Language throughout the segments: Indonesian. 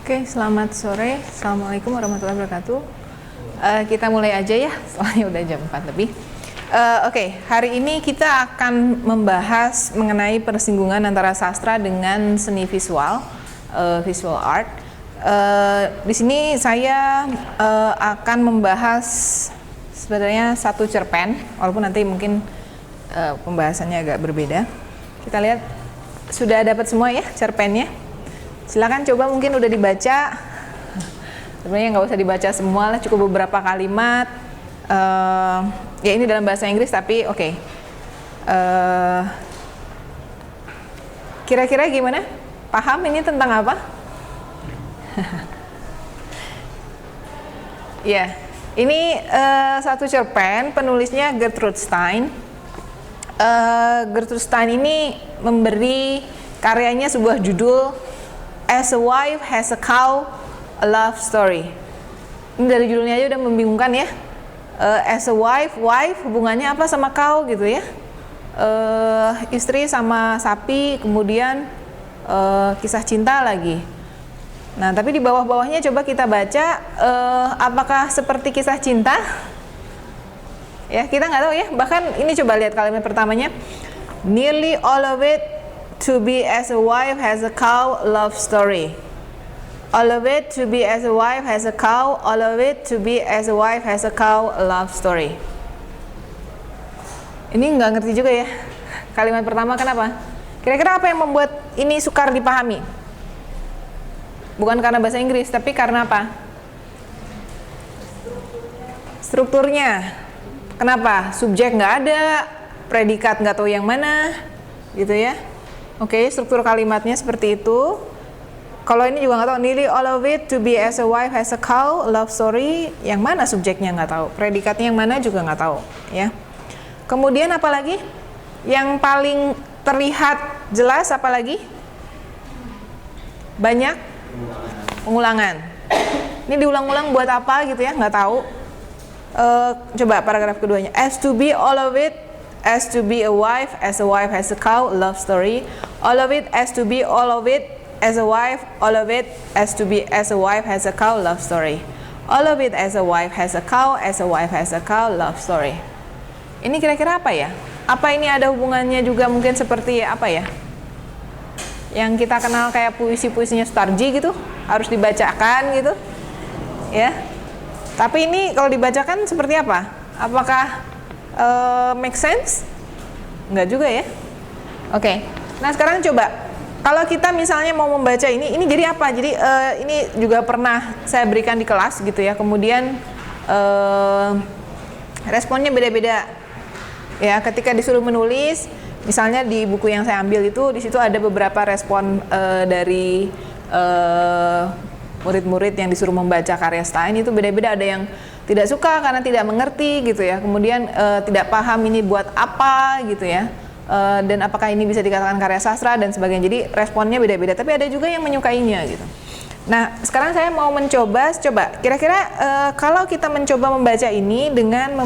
Oke, selamat sore. Assalamualaikum warahmatullahi wabarakatuh. Kita mulai aja ya, soalnya udah jam 4 lebih. Oke, hari ini kita akan membahas mengenai persinggungan antara sastra dengan seni visual, visual art. Di sini saya akan membahas sebenarnya satu cerpen, walaupun nanti mungkin pembahasannya agak berbeda. Kita lihat, sudah dapat semua ya cerpennya? Silakan coba, mungkin udah dibaca. Sebenarnya nggak usah dibaca semua lah, cukup beberapa kalimat. Ya ini dalam bahasa Inggris tapi oke. Kira-kira gimana? Paham ini tentang apa? Ya, ini satu cerpen, penulisnya Gertrude Stein. Gertrude Stein ini memberi karyanya sebuah judul As a Wife Has a Cow, a Love Story. Ini dari judulnya aja udah membingungkan ya. As a wife hubungannya apa sama cow gitu ya? Istri sama sapi, kemudian kisah cinta lagi. Nah, tapi di bawah-bawahnya coba kita baca, apakah seperti kisah cinta? Ya, kita nggak tahu ya. Bahkan ini coba lihat kalimat pertamanya. Nearly all of it to be as a wife has a cow love story. All of it to be as a wife has a cow. All of it to be as a wife has a cow love story. Ini nggak ngerti juga ya. Kalimat pertama kenapa? Kira-kira apa yang membuat ini sukar dipahami? Bukan karena bahasa Inggris, tapi karena apa? Strukturnya. Kenapa? Subjek nggak ada, predikat nggak tahu yang mana, gitu ya. Oke, struktur kalimatnya seperti itu. Kalau ini juga nggak tahu, nearly all of it to be as a wife has a cow, love story, yang mana subjeknya nggak tahu, predikatnya yang mana juga nggak tahu, ya. Kemudian apa lagi? Yang paling terlihat jelas apa lagi? Banyak pengulangan. Ini diulang-ulang buat apa gitu ya? Nggak tahu. Coba paragraf keduanya. As to be all of it, as to be a wife has a cow, love story. All of it, as to be all of it, as a wife, all of it, as to be as a wife has a cow, love story. All of it as a wife has a cow, as a wife has a cow, love story. Ini kira-kira apa ya? Apa ini ada hubungannya juga mungkin seperti apa ya? Yang kita kenal kayak puisi-puisinya Sutarji gitu, harus dibacakan gitu, ya. Tapi ini kalau dibacakan seperti apa? Apakah make sense? Enggak juga ya. Oke. Nah, sekarang coba kalau kita misalnya mau membaca ini jadi apa? Jadi ini juga pernah saya berikan di kelas gitu ya. Kemudian responnya beda-beda. Ya, ketika disuruh menulis, misalnya di buku yang saya ambil itu, di situ ada beberapa respon dari murid-murid yang disuruh membaca karya Stein itu beda-beda. Ada yang tidak suka karena tidak mengerti gitu ya. Kemudian tidak paham ini buat apa gitu ya. Dan apakah ini bisa dikatakan karya sastra dan sebagainya. Jadi responnya beda-beda, tapi ada juga yang menyukainya gitu. Nah, sekarang saya mau coba kira-kira kalau kita mencoba membaca ini dengan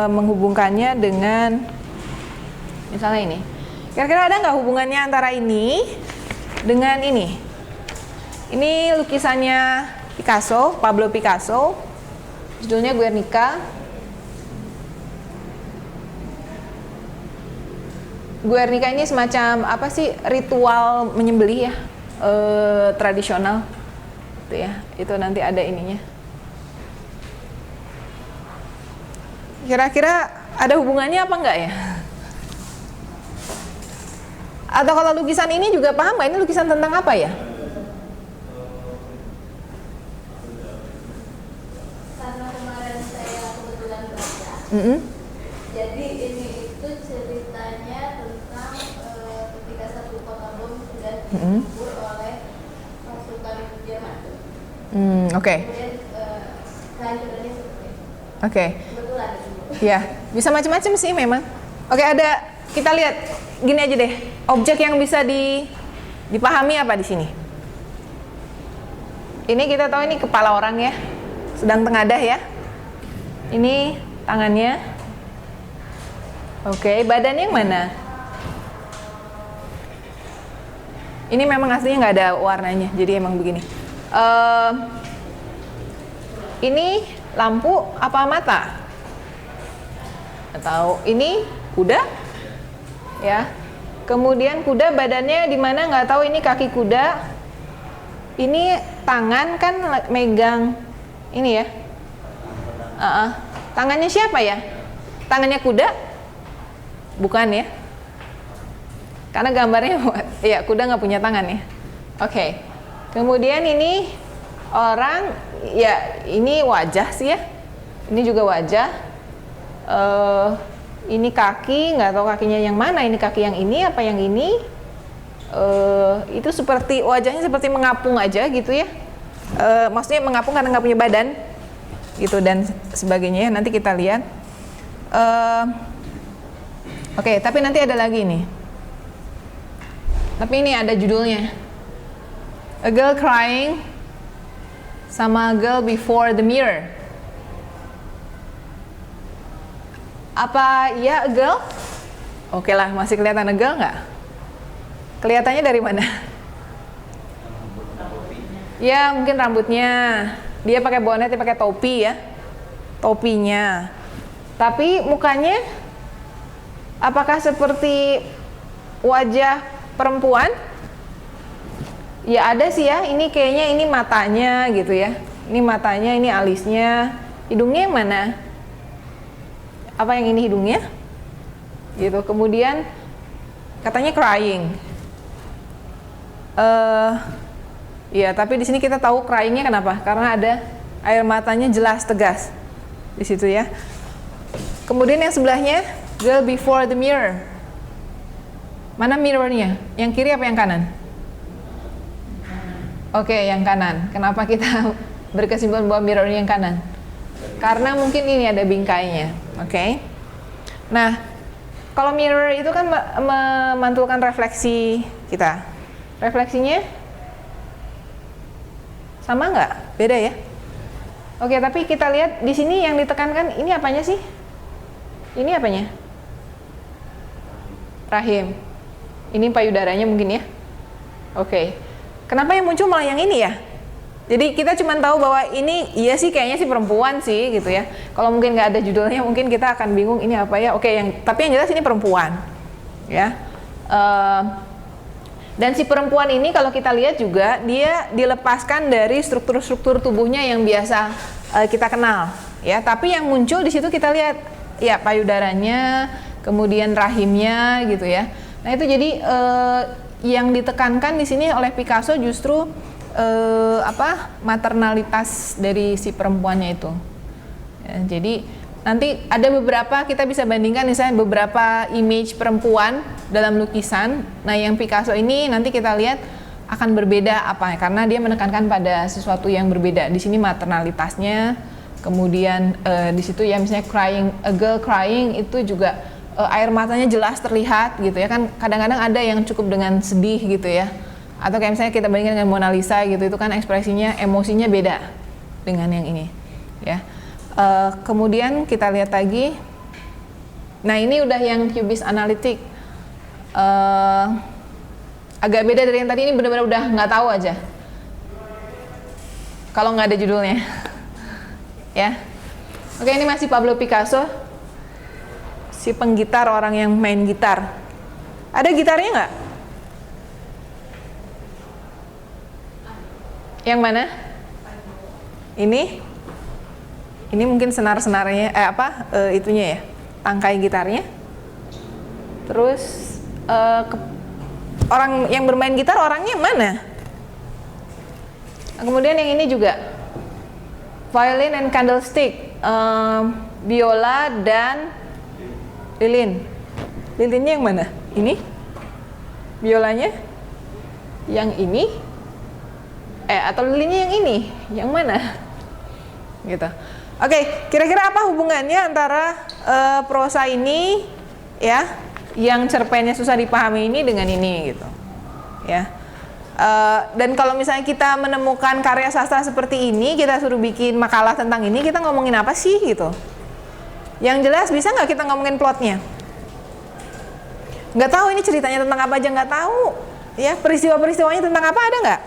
menghubungkannya dengan misalnya ini. Kira-kira ada nggak hubungannya antara ini dengan ini? Ini lukisannya Picasso, Pablo Picasso. Judulnya Guernica. Guernica ini semacam apa sih, ritual menyembelih ya, tradisional, itu ya. Itu nanti ada ininya. Kira-kira ada hubungannya apa enggak ya? Atau kalau lukisan ini juga paham nggak? Ini lukisan tentang apa ya? Karena kemarin saya kebetulan baca. Jadi ini itu ceritanya tentang ketika satu kota bom sudah digempur oleh pasukan Jerman. Oke. Kemudian kehancurannya seperti itu. Oke. Kebetulan. Ya, bisa macam-macam sih memang. Oke, ada, kita lihat gini aja deh. Objek yang bisa dipahami apa di sini? Ini kita tahu ini kepala orang ya, sedang tengadah ya. Ini tangannya. Oke, badannya yang mana? Ini memang aslinya nggak ada warnanya, jadi emang begini. Eh, ini lampu apa mata? Atau ini kuda? Ya. Kemudian kuda badannya di mana nggak tahu, ini kaki kuda. Ini tangan kan megang ini ya. Tangannya siapa ya? Tangannya kuda? Bukan ya? Karena gambarnya ya kuda nggak punya tangan ya. Oke. Kemudian ini orang, ya ini wajah sih ya. Ini juga wajah. Ini kaki, nggak tahu kakinya yang mana. Ini kaki yang ini apa yang ini? Itu seperti wajahnya seperti mengapung aja gitu ya. Maksudnya mengapung karena nggak punya badan gitu dan sebagainya. Nanti kita lihat. Oke, tapi nanti ada lagi nih. Tapi ini ada judulnya. A girl crying sama a girl before the mirror. Apa ya a girl? Oke lah, masih kelihatan a girl nggak? Kelihatannya dari mana? Ya mungkin rambutnya. Dia pakai bonnet, dia pakai topi ya. Topinya. Tapi mukanya apakah seperti wajah perempuan? Ya ada sih ya. Ini kayaknya ini matanya gitu ya. Ini matanya, ini alisnya. Hidungnya yang mana? Apa yang ini hidungnya? Gitu. Kemudian katanya crying. Ya, tapi di sini kita tahu cryingnya kenapa? Karena ada air matanya jelas tegas di situ ya. Kemudian yang sebelahnya, girl before the mirror. Mana mirrornya? Yang kiri apa yang kanan? Oke, yang kanan. Kenapa kita berkesimpulan bahwa mirrornya yang kanan? Karena mungkin ini ada bingkainya. Oke. Nah, kalau mirror itu kan memantulkan refleksi kita. Refleksinya sama nggak? Beda ya? Oke, tapi kita lihat di sini yang ditekankan ini apanya sih? Ini apanya? Rahim. Ini payudaranya mungkin ya? Oke. Kenapa yang muncul malah yang ini ya? Jadi kita cuma tahu bahwa ini iya sih kayaknya sih perempuan sih gitu ya. Kalau mungkin nggak ada judulnya mungkin kita akan bingung ini apa ya. Oke, tapi yang jelas ini perempuan ya. Dan si perempuan ini kalau kita lihat juga dia dilepaskan dari struktur-struktur tubuhnya yang biasa kita kenal ya. Tapi yang muncul di situ kita lihat ya payudaranya, kemudian rahimnya gitu ya. Nah itu jadi yang ditekankan di sini oleh Picasso justru maternalitas dari si perempuannya itu. Ya, jadi nanti ada beberapa kita bisa bandingkan misalnya beberapa image perempuan dalam lukisan. Nah, yang Picasso ini nanti kita lihat akan berbeda apa? Karena dia menekankan pada sesuatu yang berbeda. Di sini maternalitasnya, kemudian di situ ya misalnya crying, a girl crying itu juga air matanya jelas terlihat gitu ya kan. Kadang-kadang ada yang cukup dengan sedih gitu ya. Atau kayak misalnya kita bandingkan dengan Mona Lisa gitu, itu kan ekspresinya, emosinya beda dengan yang ini ya. Kemudian kita lihat lagi, nah ini udah yang cubist analitik, agak beda dari yang tadi. Ini benar-benar udah nggak tahu aja kalau nggak ada judulnya ya. Oke, ini masih Pablo Picasso, si penggitar, orang yang main gitar. Ada gitarnya nggak? Yang mana? Ini mungkin senar-senarnya, itunya ya, tangkai gitarnya. Terus orang yang bermain gitar orangnya mana? Kemudian yang ini juga, violin and candlestick, biola dan lilin. Lilinnya yang mana? Ini? Biolanya? Yang ini? Atau lilinnya yang ini? Yang mana? Gitu. Oke, kira-kira apa hubungannya antara prosa ini ya, yang cerpennya susah dipahami ini dengan ini gitu. Ya. Dan kalau misalnya kita menemukan karya sastra seperti ini, kita suruh bikin makalah tentang ini, kita ngomongin apa sih gitu? Yang jelas bisa nggak kita ngomongin plotnya? Nggak tahu ini ceritanya tentang apa aja nggak tahu. Ya, peristiwa-peristiwanya tentang apa ada nggak?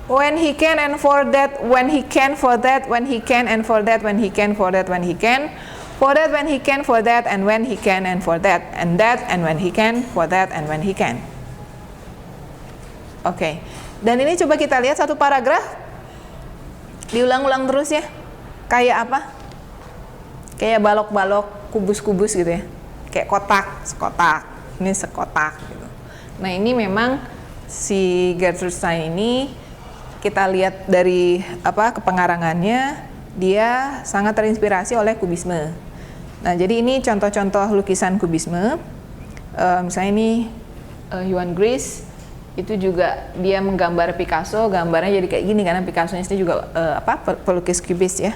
When he can and for that, when he can for that, when he can and for that, when he can for that, when he can, for that, when he can for that, and when he can and for that, and that, and when he can for that, and when he can. Oke, dan ini coba kita lihat satu paragraf, diulang-ulang terus ya. Kayak apa? Kayak balok-balok, kubus-kubus gitu ya. Kayak kotak, sekotak, ini sekotak gitu. Nah ini memang si Gertrude Stein ini, kita lihat dari kepengarangannya, dia sangat terinspirasi oleh kubisme. Nah, jadi ini contoh-contoh lukisan kubisme. Misalnya ini Johan Gries, itu juga dia menggambar Picasso, gambarnya jadi kayak gini karena Picasso ini juga pelukis kubis ya.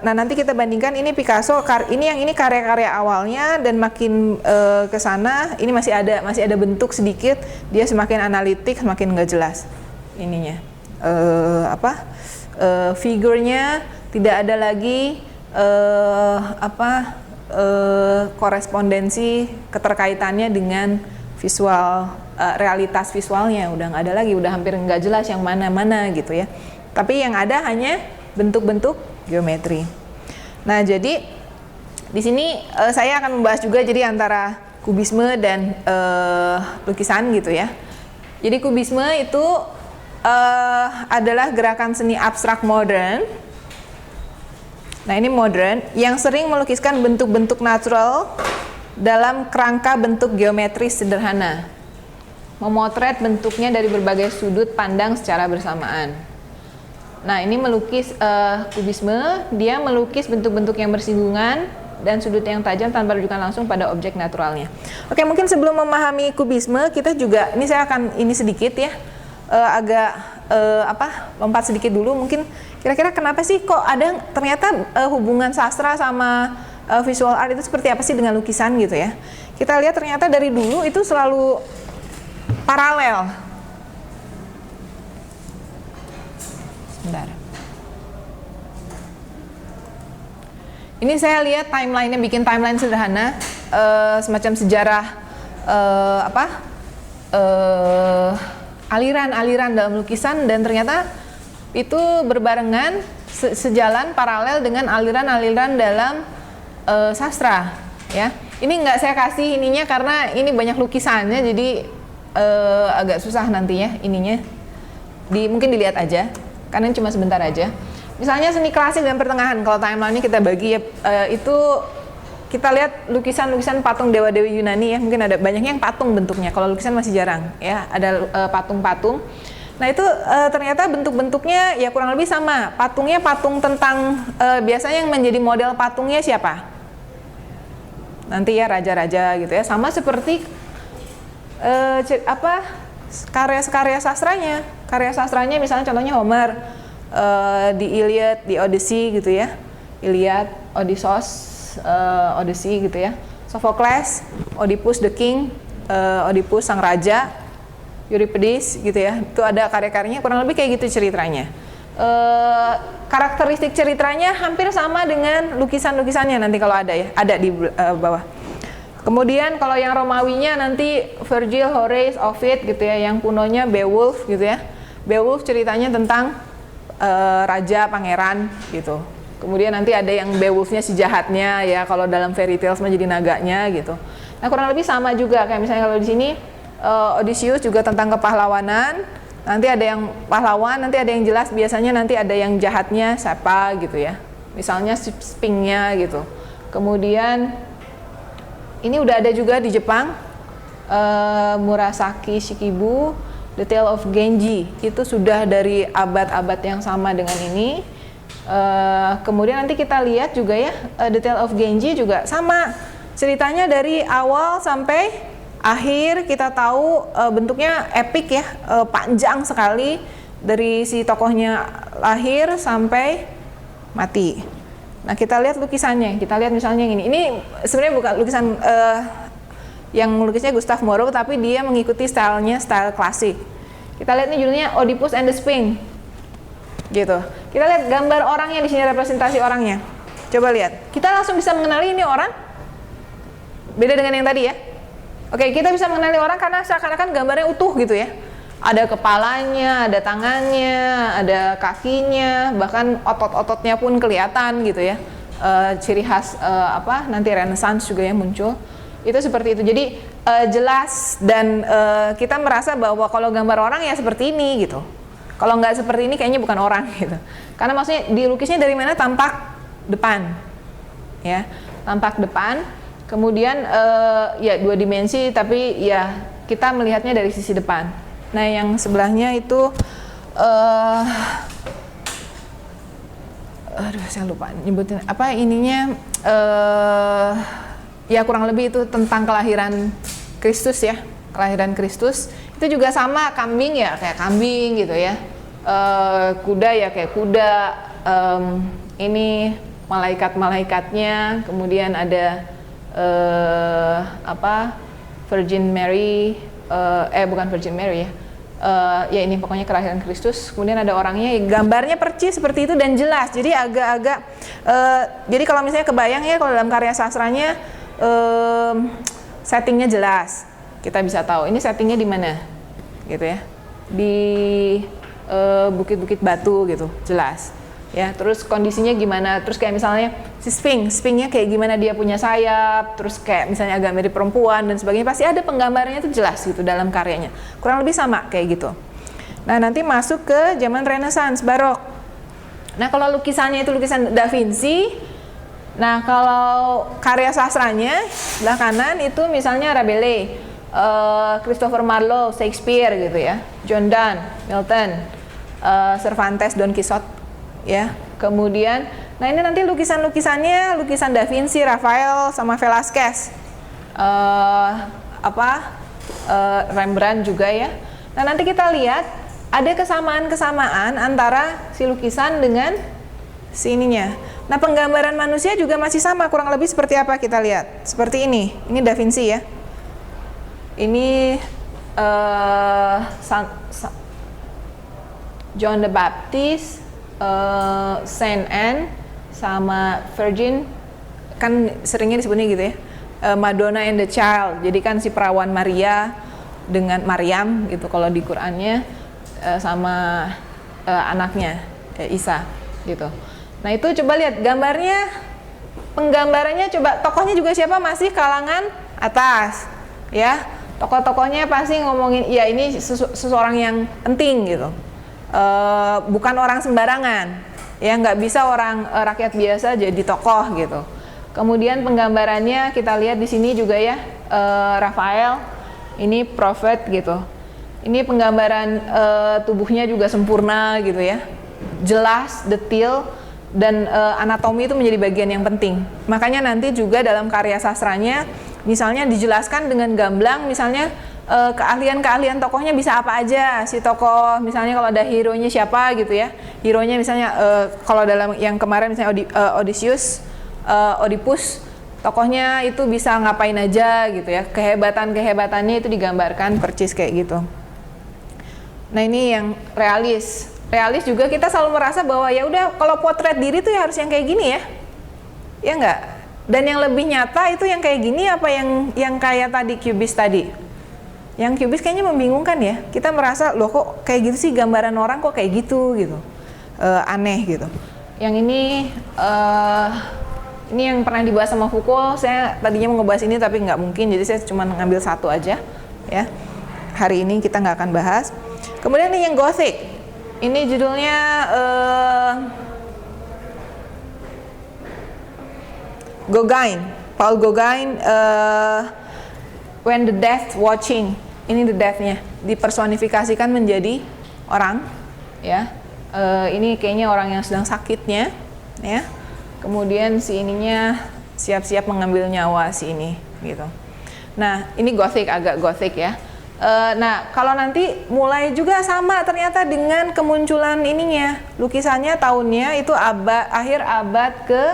Nah, nanti kita bandingkan ini Picasso, ini karya-karya awalnya dan makin ke sana ini masih ada bentuk sedikit, dia semakin analitik, semakin nggak jelas. Ininya figurnya tidak ada lagi korespondensi keterkaitannya dengan visual, realitas visualnya udah nggak ada lagi, udah hampir nggak jelas yang mana-mana gitu ya, tapi yang ada hanya bentuk-bentuk geometri. Nah jadi di sini saya akan membahas juga jadi antara kubisme dan lukisan gitu ya. Jadi kubisme itu adalah gerakan seni abstrak modern. Nah ini modern yang sering melukiskan bentuk-bentuk natural dalam kerangka bentuk geometris sederhana, memotret bentuknya dari berbagai sudut pandang secara bersamaan. Nah ini melukis kubisme, dia melukis bentuk-bentuk yang bersinggungan dan sudut yang tajam tanpa rujukan langsung pada objek naturalnya. Oke, mungkin sebelum memahami kubisme kita juga, ini saya akan sedikit ya, lompat sedikit dulu. Mungkin kira-kira kenapa sih kok ada ternyata hubungan sastra sama visual art itu seperti apa sih dengan lukisan gitu ya. Kita lihat ternyata dari dulu itu selalu paralel. Sebentar. Ini saya lihat timeline-nya, bikin timeline sederhana, semacam sejarah aliran-aliran dalam lukisan, dan ternyata itu berbarengan sejalan paralel dengan aliran-aliran dalam sastra ya. Ini nggak saya kasih ininya karena ini banyak lukisannya, jadi agak susah nantinya ininya. Mungkin dilihat aja karena ini cuma sebentar aja. Misalnya seni klasik dan pertengahan, kalau timeline-nya kita bagi ya, itu kita lihat lukisan-lukisan patung dewa-dewi Yunani ya, mungkin ada banyak yang patung bentuknya, kalau lukisan masih jarang ya, ada patung-patung. Nah itu ternyata bentuk-bentuknya ya kurang lebih sama. Patungnya patung tentang, biasanya yang menjadi model patungnya siapa? Nanti ya raja-raja gitu ya, sama seperti karya-karya sastranya. Karya sastranya misalnya contohnya Homer, di Iliad, di Odyssey gitu ya, Iliad, Odysseus, Odyssey gitu ya, Sophocles, Oedipus the King, Oedipus sang raja, Euripides gitu ya, itu ada karya-karyanya kurang lebih kayak gitu ceritanya. Karakteristik ceritanya hampir sama dengan lukisan-lukisannya nanti kalau ada ya, ada di bawah. Kemudian kalau yang Romawinya nanti Virgil, Horace, Ovid gitu ya, yang kunonya Beowulf gitu ya. Beowulf ceritanya tentang raja, pangeran gitu. Kemudian nanti ada yang Beowulfnya si jahatnya ya, kalau dalam fairy tales mah jadi naganya gitu. Nah kurang lebih sama juga kayak misalnya kalau di sini Odysseus juga tentang kepahlawanan. Nanti ada yang pahlawan, nanti ada yang jelas, biasanya nanti ada yang jahatnya siapa gitu ya. Misalnya Sphinx-nya gitu. Kemudian ini udah ada juga di Jepang, Murasaki Shikibu, The Tale of Genji, itu sudah dari abad-abad yang sama dengan ini. Kemudian nanti kita lihat juga ya, The Tale of Genji juga sama, ceritanya dari awal sampai akhir kita tahu, bentuknya epic ya, panjang sekali dari si tokohnya lahir sampai mati. Nah kita lihat lukisannya, kita lihat misalnya ini sebenarnya bukan lukisan yang melukisnya Gustav Moreau, tapi dia mengikuti stylenya style klasik. Kita lihat nih judulnya Oedipus and the Sphinx, gitu. Kita lihat gambar orangnya di sini, representasi orangnya. Coba lihat, kita langsung bisa mengenali ini orang. Beda dengan yang tadi ya. Oke, kita bisa mengenali orang karena seakan-akan gambarnya utuh gitu ya. Ada kepalanya, ada tangannya, ada kakinya, bahkan otot-ototnya pun kelihatan gitu ya. Ciri khas nanti Renaissance juga ya muncul. Itu seperti itu. Jadi jelas dan kita merasa bahwa kalau gambar orang ya seperti ini gitu. Kalau nggak seperti ini kayaknya bukan orang gitu. Karena maksudnya dilukisnya dari mana? Tampak depan, ya, tampak depan. Kemudian ya 2 dimensi, tapi ya kita melihatnya dari sisi depan. Nah, yang sebelahnya itu aduh saya lupa nyebutin apa ininya, ya kurang lebih itu tentang kelahiran Kristus ya, kelahiran Kristus. Itu juga sama, kambing ya kayak kambing gitu ya, kuda ya kayak kuda, ini malaikat-malaikatnya, kemudian ada Virgin Mary, bukan Virgin Mary ya, ya ini pokoknya kelahiran Kristus. Kemudian ada orangnya, gambarnya percis seperti itu dan jelas. Jadi agak-agak jadi kalau misalnya kebayang ya, kalau dalam karya sastranya settingnya jelas, kita bisa tahu ini settingnya di mana gitu ya, di bukit-bukit batu gitu, jelas ya. Terus kondisinya gimana, terus kayak misalnya si Sphinx-nya kayak gimana, dia punya sayap, terus kayak misalnya agak mirip perempuan dan sebagainya, pasti ada penggambarannya itu jelas gitu dalam karyanya, kurang lebih sama kayak gitu. Nah, nanti masuk ke zaman Renaissance, Barok. Nah, kalau lukisannya itu lukisan Da Vinci. Nah, kalau karya sastranya sebelah kanan itu misalnya Rabelais, Christopher Marlowe, Shakespeare gitu ya, John Donne, Milton, Cervantes, Don Quixote ya. Kemudian nah ini nanti lukisan-lukisannya, lukisan Da Vinci, Raphael sama Velasquez, Rembrandt juga ya. Nah, nanti kita lihat ada kesamaan-kesamaan antara si lukisan dengan si ininya. Nah, penggambaran manusia juga masih sama, kurang lebih seperti apa kita lihat. Seperti ini Da Vinci ya. Ini John the Baptist, Saint Anne sama Virgin, kan seringnya disebutnya gitu ya, Madonna and the Child. Jadi kan si perawan Maria dengan Maryam gitu kalau di Qur'annya, sama anaknya Isa gitu. Nah, itu coba lihat gambarnya, penggambarannya, coba tokohnya juga siapa, masih kalangan atas ya. Tokoh-tokohnya pasti ngomongin ya ini seseorang yang penting gitu. Bukan orang sembarangan ya, nggak bisa orang rakyat biasa jadi tokoh gitu. Kemudian penggambarannya kita lihat di sini juga ya, Raphael ini prophet gitu. Ini penggambaran tubuhnya juga sempurna gitu ya, jelas, detail, dan anatomi itu menjadi bagian yang penting. Makanya nanti juga dalam karya sastranya misalnya dijelaskan dengan gamblang, misalnya keahlian-keahlian tokohnya bisa apa aja si tokoh, misalnya kalau ada hero-nya siapa gitu ya, hero-nya misalnya kalau dalam yang kemarin misalnya Oedipus, tokohnya itu bisa ngapain aja gitu ya, kehebatan-kehebatannya itu digambarkan percis kayak gitu. Nah, ini yang realis juga kita selalu merasa bahwa ya udah kalau potret diri tuh ya harus yang kayak gini ya enggak, dan yang lebih nyata itu yang kayak gini apa yang kayak tadi Cubist tadi. Yang Cubist kayaknya membingungkan ya. Kita merasa loh kok kayak gitu sih gambaran orang kok kayak gitu aneh gitu. Yang ini yang pernah dibahas sama Foucault. Saya tadinya mau ngebahas ini tapi nggak mungkin, jadi saya cuma ngambil satu aja ya. Hari ini kita nggak akan bahas. Kemudian ini yang Gothic. Ini judulnya Gauguin, Paul Gauguin, When the Death Watching. Ini the death-nya dipersonifikasikan menjadi orang ya. Ini kayaknya orang yang sedang sakitnya ya. Kemudian si ininya siap-siap mengambil nyawa si ini gitu. Nah, ini Gothic, agak Gothic ya. Nah, kalau nanti mulai juga sama ternyata dengan kemunculan ininya, lukisannya tahunnya itu akhir abad ke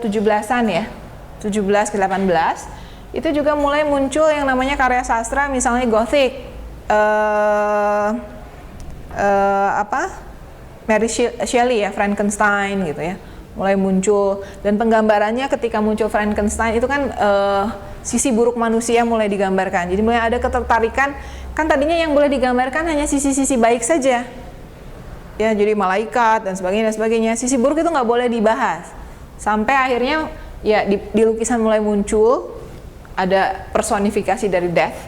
17-an ya, 17 ke 18. Itu juga mulai muncul yang namanya karya sastra, misalnya Gothic, Mary Shelley ya, Frankenstein gitu ya, mulai muncul, dan penggambarannya ketika muncul Frankenstein itu kan sisi buruk manusia mulai digambarkan. Jadi mulai ada ketertarikan, kan tadinya yang boleh digambarkan hanya sisi-sisi baik saja, ya, jadi malaikat dan sebagainya. Sisi buruk itu nggak boleh dibahas. Sampai akhirnya ya di lukisan mulai muncul ada personifikasi dari death,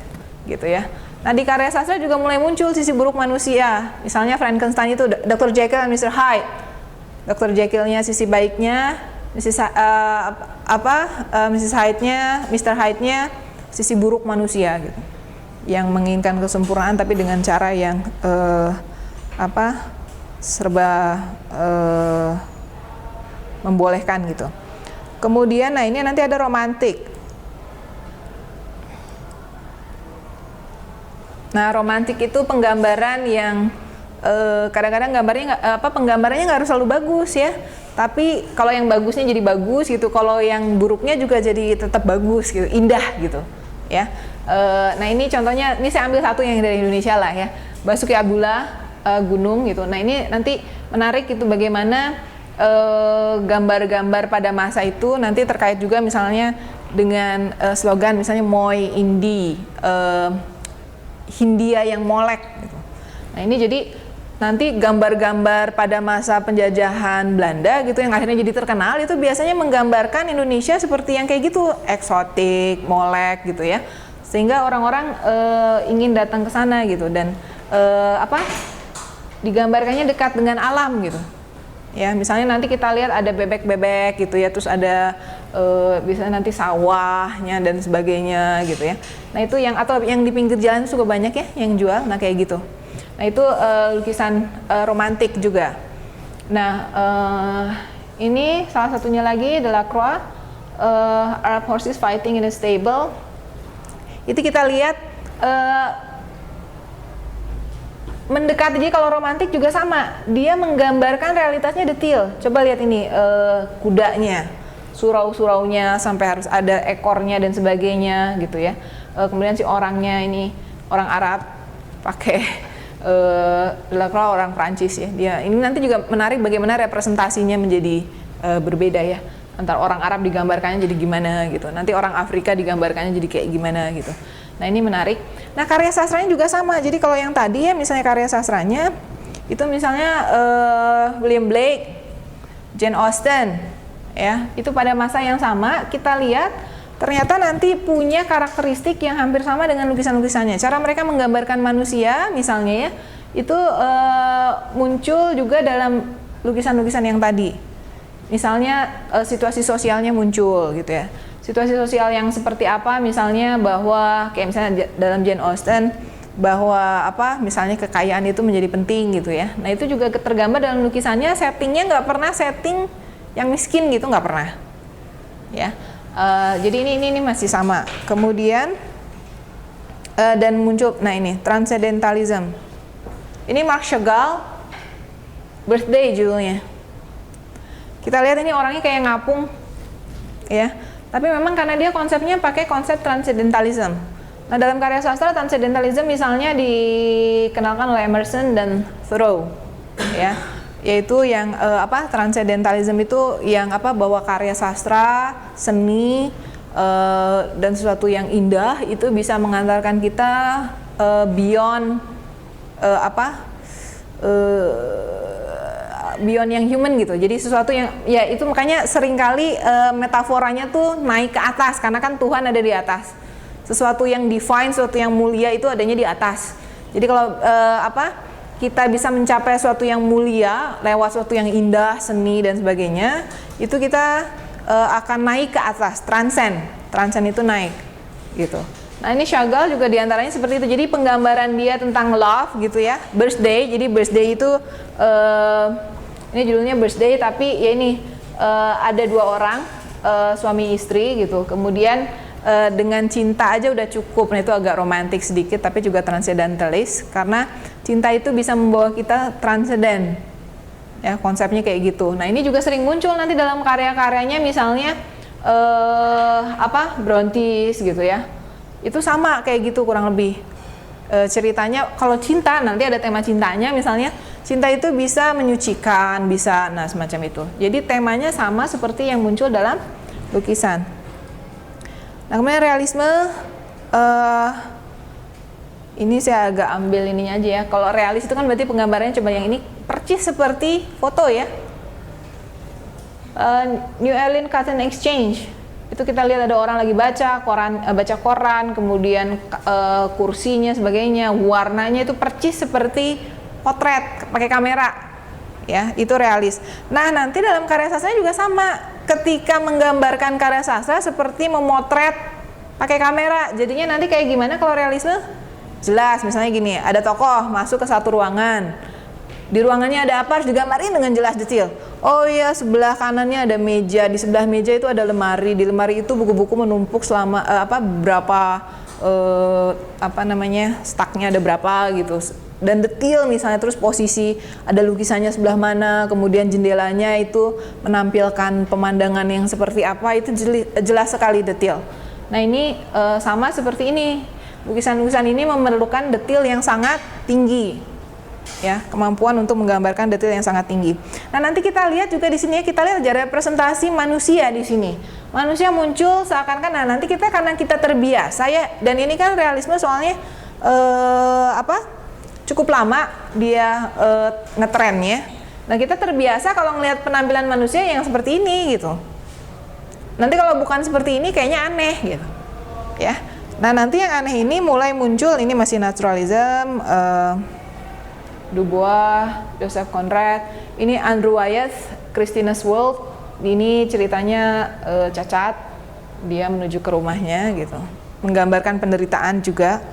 gitu ya. Nah di karya sastra juga mulai muncul sisi buruk manusia. Misalnya Frankenstein itu Dr. Jekyll dan Mr. Hyde. Dr. Jekyll-nya sisi baiknya, Mrs. Hyde-nya, Mr. Hyde-nya sisi buruk manusia gitu. Yang menginginkan kesempurnaan tapi dengan cara yang serba membolehkan gitu. Kemudian nah ini nanti ada romantik. Nah, romantik itu penggambaran yang kadang-kadang penggambarannya nggak harus selalu bagus ya. Tapi kalau yang bagusnya jadi bagus gitu, kalau yang buruknya juga jadi tetap bagus gitu, indah gitu, ya. Nah ini contohnya, ini saya ambil satu yang dari Indonesia lah ya, Basuki Abdullah, Gunung gitu. Nah ini nanti menarik gitu bagaimana gambar-gambar pada masa itu nanti terkait juga misalnya dengan slogan misalnya Moi Indi. Hindia yang molek gitu. Nah ini jadi nanti gambar-gambar pada masa penjajahan Belanda gitu yang akhirnya jadi terkenal itu biasanya menggambarkan Indonesia seperti yang kayak gitu, eksotik, molek gitu ya, sehingga orang-orang ingin datang ke sana gitu dan digambarkannya dekat dengan alam gitu. Ya, misalnya nanti kita lihat ada bebek-bebek gitu ya, terus ada bisa nanti sawahnya dan sebagainya gitu ya. Nah itu atau yang di pinggir jalan suka banyak ya yang jual, nah kayak gitu. Nah itu lukisan romantik juga. Nah ini salah satunya lagi Delacroix, Arab Horses Fighting in a Stable. Itu kita lihat mendekati, jadi kalau romantik juga sama, dia menggambarkan realitasnya detail. Coba lihat ini kudanya, surau-suraunya sampai harus ada ekornya dan sebagainya gitu ya. Kemudian si orangnya ini orang Arab pakai Delacroix orang Prancis ya. Dia ini nanti juga menarik bagaimana representasinya menjadi berbeda ya. Antara orang Arab digambarkannya jadi gimana gitu, nanti orang Afrika digambarkannya jadi kayak gimana gitu. Nah ini menarik. Nah karya sastranya juga sama. Jadi kalau yang tadi ya misalnya karya sastranya itu misalnya William Blake, Jane Austen, ya itu pada masa yang sama kita lihat ternyata nanti punya karakteristik yang hampir sama dengan lukisan-lukisannya. Cara mereka menggambarkan manusia misalnya ya itu muncul juga dalam lukisan-lukisan yang tadi. Misalnya situasi sosialnya muncul gitu ya. Situasi sosial yang seperti apa, misalnya bahwa kayak misalnya dalam Jane Austen bahwa misalnya kekayaan itu menjadi penting gitu ya. Nah itu juga tergambar dalam lukisannya, settingnya nggak pernah setting yang miskin gitu, nggak pernah ya. Jadi ini masih sama. Kemudian dan muncul, nah ini Transcendentalism. Ini Marc Chagall, Birthday judulnya. Kita lihat ini orangnya kayak ngapung ya. Tapi memang karena dia konsepnya pakai konsep transcendentalism. Nah dalam karya sastra transcendentalism misalnya dikenalkan oleh Emerson dan Thoreau, ya, yaitu yang transcendentalism itu yang bahwa karya sastra, seni dan sesuatu yang indah itu bisa mengantarkan kita beyond beyond yang human gitu. Jadi sesuatu yang ya itu makanya seringkali metaforanya tuh naik ke atas karena kan Tuhan ada di atas. Sesuatu yang divine, sesuatu yang mulia itu adanya di atas. Jadi kalau kita bisa mencapai sesuatu yang mulia lewat sesuatu yang indah, seni dan sebagainya, itu kita akan naik ke atas, transcend itu naik gitu. Nah ini Chagall juga diantaranya seperti itu. Jadi penggambaran dia tentang love gitu ya, birthday. Jadi birthday itu ini judulnya Birthday, tapi ya ini ada dua orang suami istri gitu. Kemudian dengan cinta aja udah cukup. Nah itu agak romantis sedikit, tapi juga transcendentalist karena cinta itu bisa membawa kita transcendent. Ya konsepnya kayak gitu. Nah ini juga sering muncul nanti dalam karya-karyanya, misalnya Brontes gitu ya. Itu sama kayak gitu kurang lebih. Ceritanya kalau cinta nanti ada tema cintanya, misalnya Cinta itu bisa menyucikan, bisa, nah semacam itu. Jadi temanya sama seperti yang muncul dalam lukisan. Nah kemudian realisme, ini saya agak ambil ininya aja ya. Kalau realis itu kan berarti penggambarannya coba yang ini percis seperti foto ya. New Orleans Cotton Exchange, itu kita lihat ada orang lagi baca koran, kemudian kursinya sebagainya, warnanya itu percis seperti potret pakai kamera, ya itu realis. Nah nanti dalam karya sastra juga sama, ketika menggambarkan karya sastra seperti memotret pakai kamera, jadinya nanti kayak gimana kalau realisme? Jelas, misalnya gini, ada tokoh masuk ke satu ruangan. Di ruangannya ada apa harus digambarin dengan jelas detail. Oh iya, sebelah kanannya ada meja, di sebelah meja itu ada lemari, di lemari itu buku-buku menumpuk selama staknya ada berapa gitu. Dan detail misalnya, terus posisi ada lukisannya sebelah mana, kemudian jendelanya itu menampilkan pemandangan yang seperti apa, itu jelas sekali detail. Nah ini sama seperti ini, lukisan-lukisan ini memerlukan detail yang sangat tinggi, ya, kemampuan untuk menggambarkan detail yang sangat tinggi. Nah nanti kita lihat juga di sini, kita lihat ada representasi manusia di sini. Manusia muncul seakan-akan, nah nanti kita karena kita terbiasa ya, dan ini kan realisme soalnya cukup lama dia ngetrennya. Nah kita terbiasa kalau ngelihat penampilan manusia yang seperti ini gitu. Nanti kalau bukan seperti ini kayaknya aneh gitu, ya. Nah nanti yang aneh ini mulai muncul, ini masih naturalism, Du Bois, Joseph Conrad, ini Andrew Wyeth, Christina's World. Ini ceritanya cacat, dia menuju ke rumahnya gitu, menggambarkan penderitaan juga.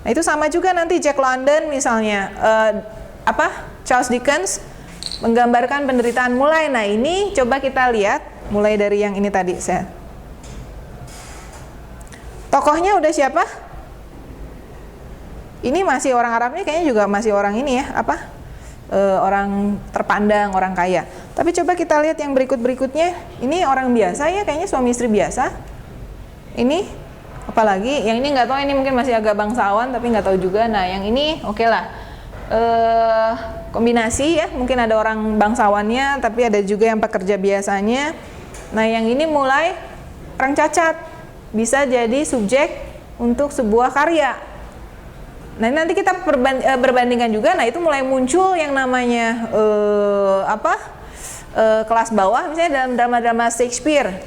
Nah itu sama juga nanti Jack London misalnya, Charles Dickens menggambarkan penderitaan mulai. Nah ini coba kita lihat mulai dari yang ini tadi. Tokohnya udah siapa? Ini masih orang Arabnya, kayaknya juga masih orang ini ya, orang terpandang, orang kaya. Tapi coba kita lihat yang berikutnya. Ini orang biasa ya, kayaknya suami istri biasa. Ini apalagi, yang ini nggak tahu, ini mungkin masih agak bangsawan, tapi nggak tahu juga. Nah yang ini oke lah, kombinasi ya, mungkin ada orang bangsawannya, tapi ada juga yang pekerja biasanya. Nah yang ini mulai orang cacat, bisa jadi subjek untuk sebuah karya. Nah nanti kita berbandingkan juga. Nah itu mulai muncul yang namanya kelas bawah, misalnya dalam drama-drama Shakespeare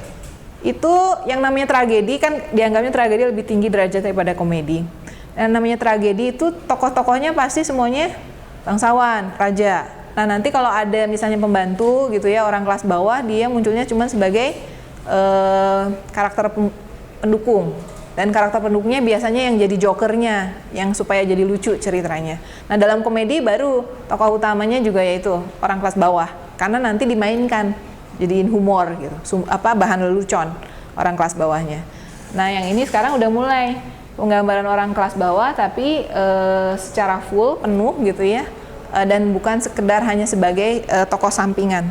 itu yang namanya tragedi, kan dianggapnya tragedi lebih tinggi derajatnya daripada komedi. Dan namanya tragedi itu tokoh-tokohnya pasti semuanya bangsawan, raja. Nah nanti kalau ada misalnya pembantu gitu ya, orang kelas bawah, dia munculnya cuma sebagai karakter pendukung. Dan karakter pendukungnya biasanya yang jadi jokernya, yang supaya jadi lucu ceritanya. Nah dalam komedi baru tokoh utamanya juga yaitu orang kelas bawah, karena nanti dimainkan, jadiin humor gitu, bahan lelucon orang kelas bawahnya. Nah yang ini sekarang udah mulai penggambaran orang kelas bawah, tapi secara full, penuh gitu ya, dan bukan sekedar hanya sebagai tokoh sampingan.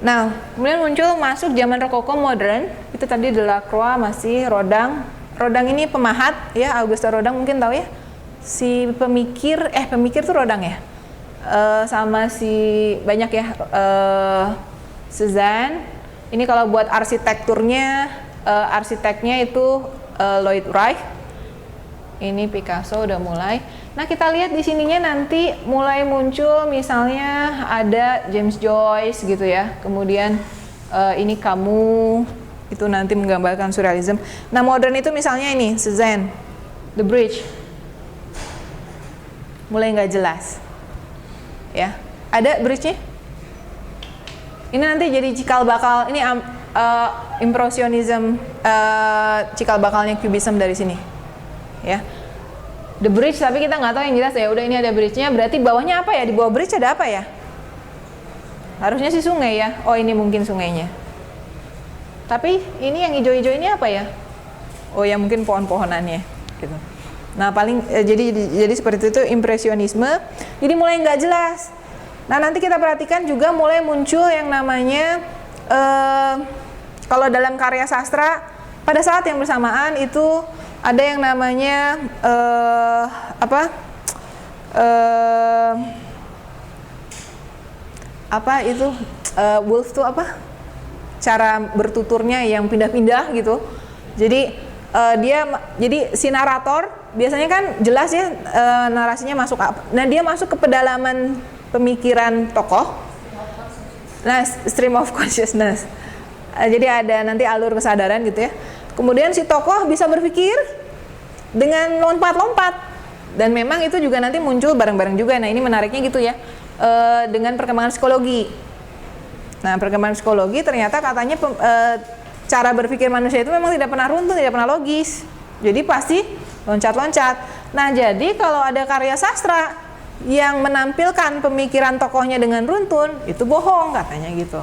Nah, kemudian masuk zaman Rokoko modern, itu tadi Delacroix, masih Rodin. Rodin ini pemahat ya, Auguste Rodin mungkin tahu ya. Si pemikir tuh Rodin ya. Sama si banyak ya, Cézanne. Ini kalau buat arsitekturnya, arsiteknya itu Lloyd Wright. Ini Picasso udah mulai. Nah kita lihat di sininya nanti mulai muncul misalnya ada James Joyce gitu ya, kemudian ini Camus, itu nanti menggambarkan surrealism. Nah modern itu misalnya ini Cézanne, The Bridge, mulai nggak jelas, ya. Ada bridge-nya? Ini nanti jadi cikal bakal, ini impressionism, cikal bakalnya cubism dari sini, ya. The bridge, tapi kita nggak tahu yang jelas ya. Udah ini ada bridge-nya, berarti bawahnya apa ya? Di bawah bridge ada apa ya? Harusnya sih sungai ya. Oh ini mungkin sungainya. Tapi ini yang hijau-hijau ini apa ya? Oh ya mungkin pohon-pohonannya gitu. Nah paling jadi seperti itu impresionisme. Jadi mulai nggak jelas. Nah nanti kita perhatikan juga mulai muncul yang namanya kalau dalam karya sastra pada saat yang bersamaan itu ada yang namanya apa itu wolf tuh apa? Cara bertuturnya yang pindah-pindah gitu. Jadi jadi si narator biasanya kan jelas ya narasinya masuk apa. Nah, dia masuk ke pedalaman pemikiran tokoh. Nah, stream of consciousness. Jadi ada nanti alur kesadaran gitu ya. Kemudian si tokoh bisa berpikir dengan lompat-lompat. Dan memang itu juga nanti muncul bareng-bareng juga. Nah, ini menariknya gitu ya. Dengan perkembangan psikologi. Nah, perkembangan psikologi ternyata katanya cara berpikir manusia itu memang tidak pernah runtun, tidak pernah logis. Jadi pasti loncat-loncat. Nah, jadi kalau ada karya sastra yang menampilkan pemikiran tokohnya dengan runtun, itu bohong katanya gitu.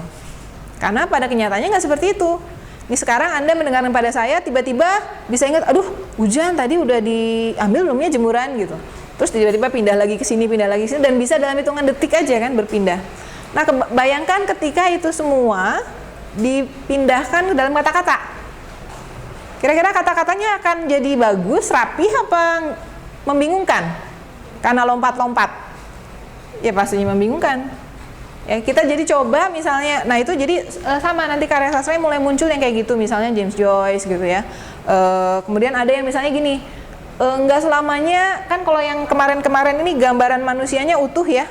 Karena pada kenyataannya nggak seperti itu. Ini sekarang Anda mendengarkan pada saya, tiba-tiba bisa ingat, aduh hujan tadi udah diambil belumnya jemuran gitu. Terus tiba-tiba pindah lagi ke sini, dan bisa dalam hitungan detik aja kan berpindah. Nah, bayangkan ketika itu semua dipindahkan ke dalam kata-kata. Kira-kira kata-katanya akan jadi bagus, rapih, apa membingungkan? Karena lompat-lompat. Ya pastinya membingungkan. Ya, kita jadi coba misalnya, nah itu jadi sama nanti karya sastranya mulai muncul yang kayak gitu, misalnya James Joyce gitu ya. Kemudian ada yang misalnya gini, nggak selamanya kan kalau yang kemarin-kemarin ini gambaran manusianya utuh ya.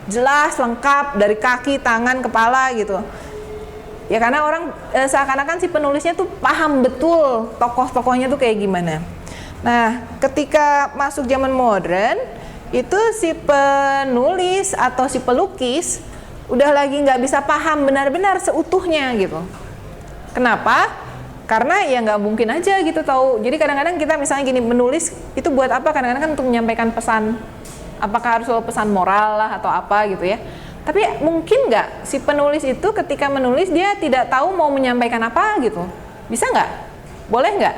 Jelas, lengkap, dari kaki, tangan, kepala gitu. Ya karena orang seakan-akan si penulisnya tuh paham betul tokoh-tokohnya tuh kayak gimana. Nah, ketika masuk zaman modern, itu si penulis atau si pelukis udah lagi nggak bisa paham benar-benar seutuhnya gitu. Kenapa? Karena ya nggak mungkin aja gitu tahu. Jadi kadang-kadang kita misalnya gini, menulis itu buat apa? Kadang-kadang kan untuk menyampaikan pesan. Apakah harus selalu pesan moral lah atau apa gitu ya. Tapi mungkin nggak si penulis itu ketika menulis dia tidak tahu mau menyampaikan apa gitu. Bisa nggak? Boleh nggak?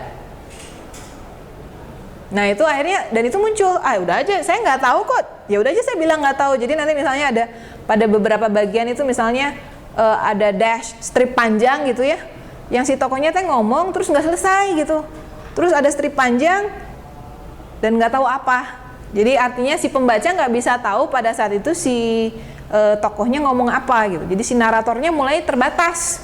Nah itu akhirnya, dan itu muncul, udah aja saya nggak tahu kok. Ya udah aja saya bilang nggak tahu. Jadi nanti misalnya ada pada beberapa bagian itu misalnya ada dash strip panjang gitu ya. Yang si tokohnya teh ngomong terus nggak selesai gitu. Terus ada strip panjang dan nggak tahu apa. Jadi artinya si pembaca nggak bisa tahu pada saat itu si tokohnya ngomong apa gitu. Jadi si naratornya mulai terbatas.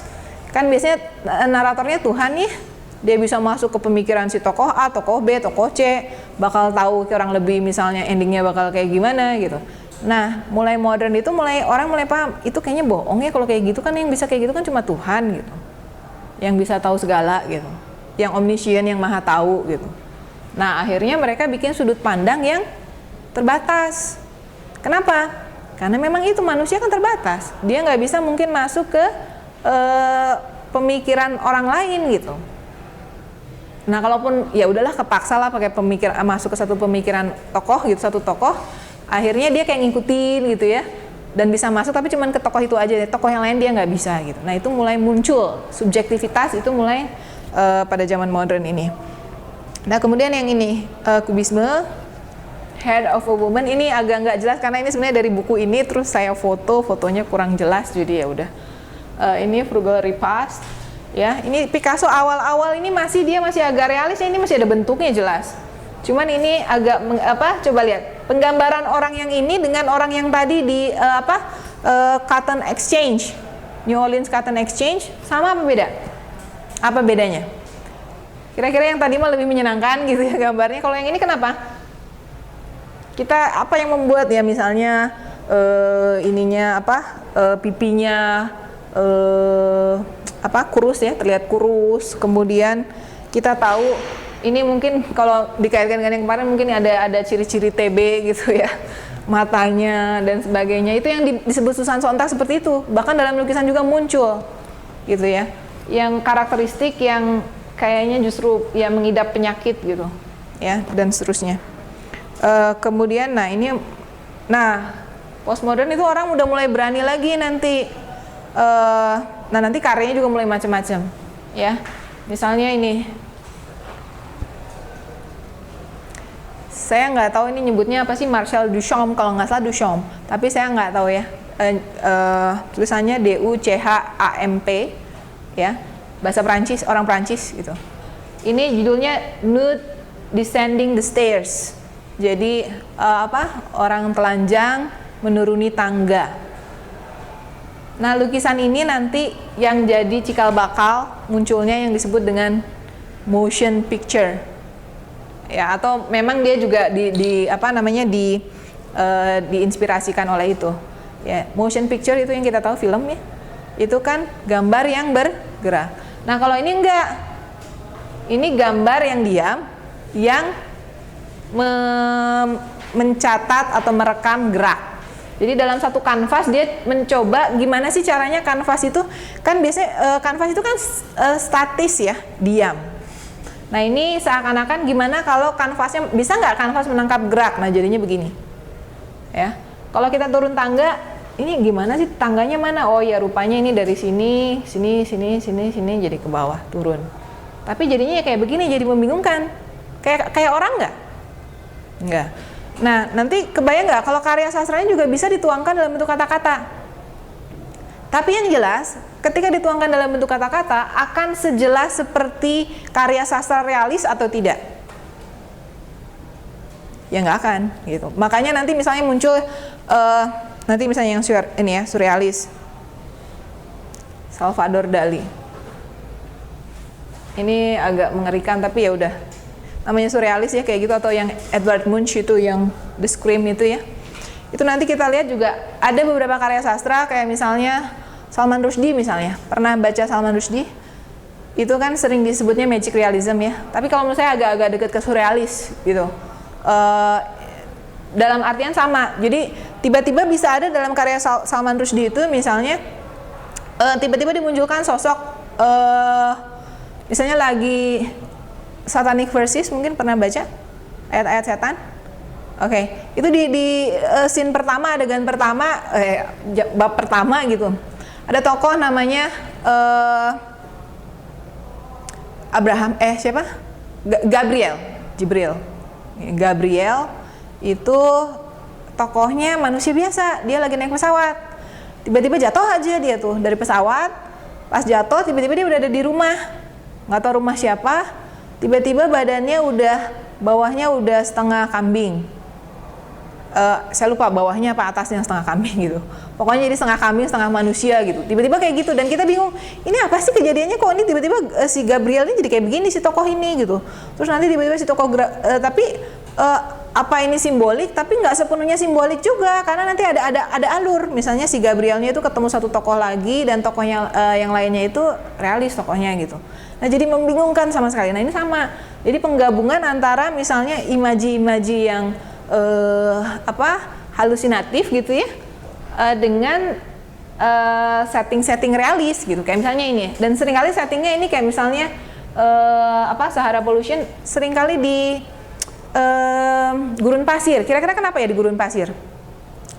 Kan biasanya naratornya Tuhan nih, dia bisa masuk ke pemikiran si tokoh A, tokoh B, tokoh C, bakal tahu kurang lebih misalnya endingnya bakal kayak gimana gitu. Nah, mulai modern itu orang mulai paham, itu kayaknya bohong ya kalau kayak gitu kan, yang bisa kayak gitu kan cuma Tuhan gitu. Yang bisa tahu segala gitu. Yang omniscient, yang maha tahu gitu. Nah, akhirnya mereka bikin sudut pandang yang terbatas. Kenapa? Karena memang itu manusia kan terbatas. Dia nggak bisa mungkin masuk ke pemikiran orang lain gitu. Nah, kalaupun ya udahlah kepaksa lah pakai masuk ke satu pemikiran tokoh gitu, satu tokoh, akhirnya dia kayak ngikutin gitu ya. Dan bisa masuk tapi cuman ke tokoh itu aja, tokoh yang lain dia nggak bisa gitu. Nah, itu mulai muncul subjektivitas itu mulai pada zaman modern ini. Nah, kemudian yang ini kubisme, Head of a Woman, ini agak nggak jelas karena ini sebenarnya dari buku ini, terus saya fotonya kurang jelas, jadi ya udah. Ini Frugal Repast, ya. Ini Picasso awal-awal ini dia masih agak realis, ini masih ada bentuknya jelas. Cuman ini agak coba lihat penggambaran orang yang ini dengan orang yang tadi di Cotton Exchange, New Orleans Cotton Exchange, sama apa beda? Apa bedanya? Kira-kira yang tadi mah lebih menyenangkan gitu ya gambarnya. Kalau yang ini kenapa? Kita apa yang membuat ya misalnya ininya pipinya kurus ya, terlihat kurus. Kemudian kita tahu ini mungkin kalau dikaitkan dengan yang kemarin mungkin ada ciri-ciri TB gitu ya. Matanya dan sebagainya. Itu yang disebut Susan Sontag seperti itu. Bahkan dalam lukisan juga muncul gitu ya. Yang karakteristik yang kayaknya justru ya mengidap penyakit gitu ya, dan seterusnya. Kemudian postmodern itu orang udah mulai berani lagi nanti nanti karyanya juga mulai macam-macam ya. Misalnya ini saya nggak tahu ini nyebutnya apa sih, Marcel Duchamp kalau nggak salah, Duchamp, tapi saya nggak tahu ya. Tulisannya Duchamp ya, bahasa Prancis, orang Prancis gitu. Ini judulnya Nude Descending the Stairs. Jadi orang telanjang menuruni tangga. Nah, lukisan ini nanti yang jadi cikal bakal munculnya yang disebut dengan motion picture. Ya, atau memang dia juga diinspirasikan oleh itu. Ya, motion picture itu yang kita tahu film ya. Itu kan gambar yang bergerak. Nah, kalau ini enggak. Ini gambar yang diam yang mencatat atau merekam gerak. Jadi dalam satu kanvas dia mencoba gimana sih caranya kanvas itu kan biasanya kanvas itu kan statis ya, diam. Nah ini seakan-akan gimana kalau kanvasnya bisa nggak kanvas menangkap gerak? Nah jadinya begini, ya. Kalau kita turun tangga, ini gimana sih tangganya mana? Oh ya rupanya ini dari sini, sini, jadi ke bawah turun. Tapi jadinya ya kayak begini, jadi membingungkan. Kayak orang nggak? Nggak. Nah, nanti kebayang nggak kalau karya sastranya juga bisa dituangkan dalam bentuk kata-kata. Tapi yang jelas, ketika dituangkan dalam bentuk kata-kata, akan sejelas seperti karya sastra realis atau tidak? Ya nggak akan, gitu. Makanya nanti misalnya muncul, nanti misalnya yang surrealis, Salvador Dali. Ini agak mengerikan, tapi ya udah. Namanya surrealis ya kayak gitu, atau yang Edvard Munch itu yang The Scream itu ya. Itu nanti kita lihat juga ada beberapa karya sastra kayak misalnya Salman Rushdie misalnya. Pernah baca Salman Rushdie? Itu kan sering disebutnya magic realism ya. Tapi kalau menurut saya agak-agak dekat ke surrealis gitu. Dalam artian sama. Jadi tiba-tiba bisa ada dalam karya Salman Rushdie itu misalnya tiba-tiba dimunculkan sosok misalnya lagi Satanic Verses, mungkin pernah baca ayat-ayat setan? Oke, itu di scene pertama, adegan pertama, bab pertama gitu. Ada tokoh namanya Jibril. Gabriel itu tokohnya manusia biasa, dia lagi naik pesawat. Tiba-tiba jatuh aja dia tuh dari pesawat. Pas jatuh tiba-tiba dia udah ada di rumah. Nggak tahu rumah siapa. Tiba-tiba badannya bawahnya udah setengah kambing. Saya lupa bawahnya apa atasnya setengah kambing gitu. Pokoknya jadi setengah kambing, setengah manusia gitu. Tiba-tiba kayak gitu dan kita bingung, ini apa sih kejadiannya kok ini tiba-tiba si Gabriel ini jadi kayak begini si tokoh ini gitu. Terus nanti tiba-tiba si tokoh tapi apa ini simbolik? Tapi nggak sepenuhnya simbolik juga karena nanti ada alur. Misalnya si Gabrielnya itu ketemu satu tokoh lagi dan tokohnya yang lainnya itu realis tokohnya gitu. Nah jadi membingungkan sama sekali. Nah ini sama. Jadi penggabungan antara misalnya imaji-imaji yang halusinatif gitu ya dengan setting-setting realis gitu. Kayak misalnya ini. Dan seringkali settingnya ini kayak misalnya Sahara Pollution seringkali di gurun pasir. Kira-kira kenapa ya di gurun pasir?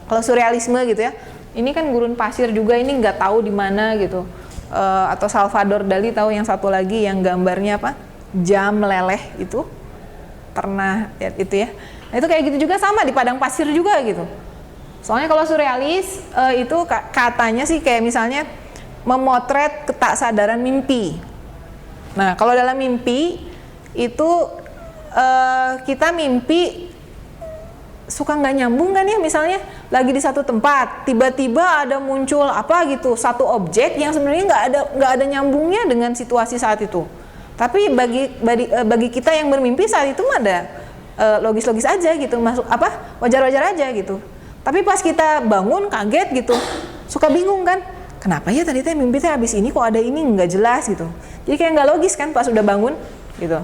Kalau surrealisme gitu ya. Ini kan gurun pasir juga, ini nggak tahu di mana gitu. Atau Salvador Dali tahu yang satu lagi yang gambarnya apa? Jam meleleh itu. Pernah lihat itu ya. Nah, itu kayak gitu juga sama di padang pasir juga gitu. Soalnya kalau surrealis itu katanya sih kayak misalnya memotret ketaksadaran mimpi. Nah, kalau dalam mimpi itu kita mimpi suka nggak nyambung kan ya, misalnya lagi di satu tempat tiba-tiba ada muncul apa gitu satu objek yang sebenarnya nggak ada nyambungnya dengan situasi saat itu, tapi bagi kita yang bermimpi saat itu mah ada logis-logis aja gitu, wajar-wajar aja gitu. Tapi pas kita bangun kaget gitu, suka bingung kan, kenapa ya tadi mimpi habis ini kok ada ini nggak jelas gitu, jadi kayak nggak logis kan pas udah bangun gitu.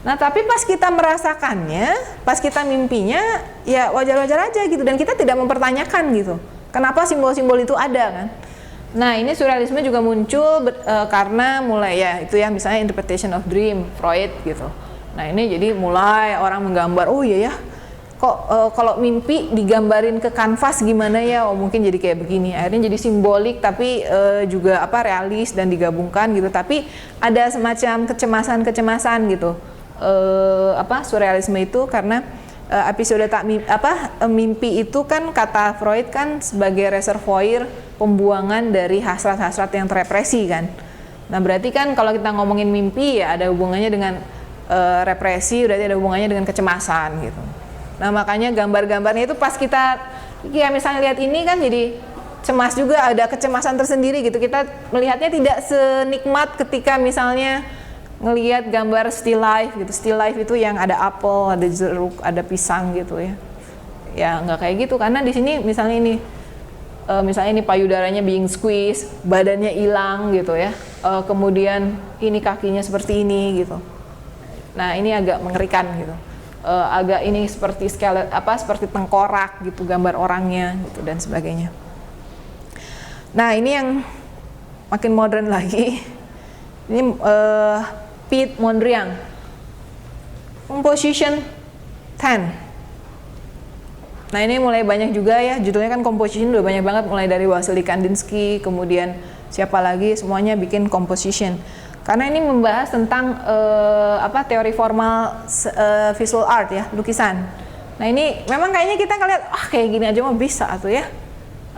Nah tapi pas kita merasakannya, pas kita mimpinya, ya wajar-wajar aja gitu. Dan kita tidak mempertanyakan gitu, kenapa simbol-simbol itu ada kan. Nah ini surrealisme juga muncul karena mulai ya itu ya misalnya interpretation of dream, Freud gitu. Nah ini jadi mulai orang menggambar, oh iya ya, kok kalau mimpi digambarin ke kanvas gimana ya, oh mungkin jadi kayak begini. Akhirnya jadi simbolik tapi juga realis dan digabungkan gitu. Tapi ada semacam kecemasan gitu. Surrealisme itu karena episode mimpi itu kan kata Freud kan sebagai reservoir pembuangan dari hasrat-hasrat yang terrepresi kan. Nah berarti kan kalau kita ngomongin mimpi ya ada hubungannya dengan represi, berarti ada hubungannya dengan kecemasan gitu. Nah makanya gambar-gambarnya itu pas kita ya misalnya lihat ini kan jadi cemas juga, ada kecemasan tersendiri gitu. Kita melihatnya tidak senikmat ketika misalnya ngelihat gambar still life gitu. Still life itu yang ada apel, ada jeruk, ada pisang gitu ya. Ya nggak kayak gitu, karena di sini misalnya ini payudaranya being squeeze, badannya hilang gitu ya. Kemudian ini kakinya seperti ini gitu. Nah ini agak mengerikan gitu. Agak ini seperti seperti tengkorak gitu gambar orangnya gitu dan sebagainya. Nah ini yang makin modern lagi. Ini Piet Mondrian, Composition 10. Nah ini mulai banyak juga ya, judulnya kan composition udah banyak banget, mulai dari Wassily Kandinsky, kemudian siapa lagi, semuanya bikin composition. Karena ini membahas tentang teori formal visual art ya, lukisan. Nah ini memang kayaknya kita ngeliat, kayak gini aja mah bisa tuh ya.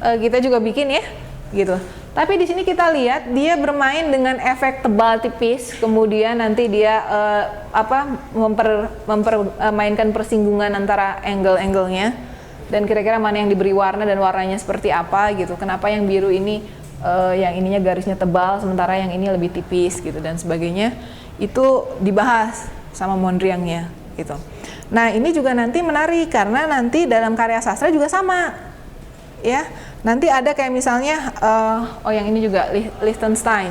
Kita juga bikin ya, gitu. Tapi di sini kita lihat dia bermain dengan efek tebal tipis, kemudian nanti dia mempermainkan persinggungan antara angle-angle-nya, dan kira-kira mana yang diberi warna dan warnanya seperti apa gitu. Kenapa yang biru ini yang ininya garisnya tebal, sementara yang ini lebih tipis gitu dan sebagainya. Itu dibahas sama Mondrian-nya gitu. Nah ini juga nanti menarik karena nanti dalam karya sastra juga sama ya. Nanti ada kayak misalnya yang ini juga Liechtenstein.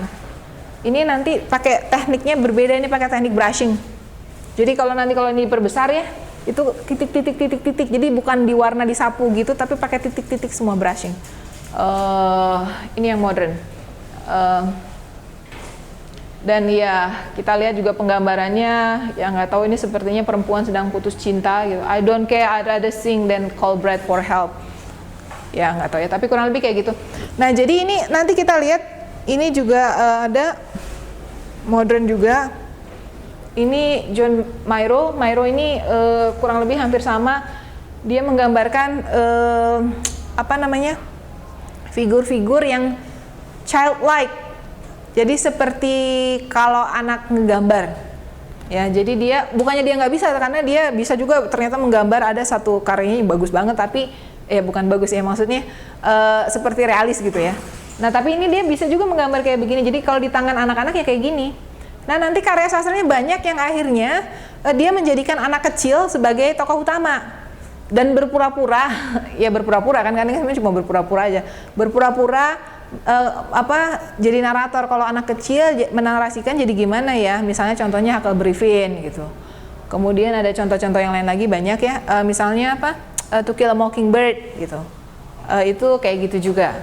Ini nanti pakai tekniknya berbeda, ini pakai teknik brushing. Jadi kalau ini diperbesar ya, itu titik. Jadi bukan diwarna disapu gitu, tapi pakai titik-titik semua brushing. Ini yang modern. Dan ya kita lihat juga penggambarannya, yang nggak tahu ini sepertinya perempuan sedang putus cinta gitu. I don't care, I'd rather sing than call bread for help. Ya nggak tahu ya, tapi kurang lebih kayak gitu. Nah jadi ini nanti kita lihat ini juga ada modern juga. Ini John Mayro ini kurang lebih hampir sama. Dia menggambarkan figur-figur yang childlike. Jadi seperti kalau anak ngegambar. Ya, jadi dia bukannya dia nggak bisa, karena dia bisa juga ternyata menggambar. Ada satu karyanya yang bagus banget, tapi bukan bagus ya, maksudnya seperti realis gitu ya. Nah tapi ini dia bisa juga menggambar kayak begini. Jadi kalau di tangan anak-anak ya kayak gini. Nah nanti karya sastranya banyak yang akhirnya dia menjadikan anak kecil sebagai tokoh utama dan berpura-pura ya berpura-pura kan, karena cuma berpura-pura aja, berpura-pura jadi narator. Kalau anak kecil menarasikan jadi gimana ya, misalnya contohnya Huckleberry Finn gitu. Kemudian ada contoh-contoh yang lain lagi banyak ya, misalnya To Kill a Mockingbird gitu. Itu kayak gitu juga.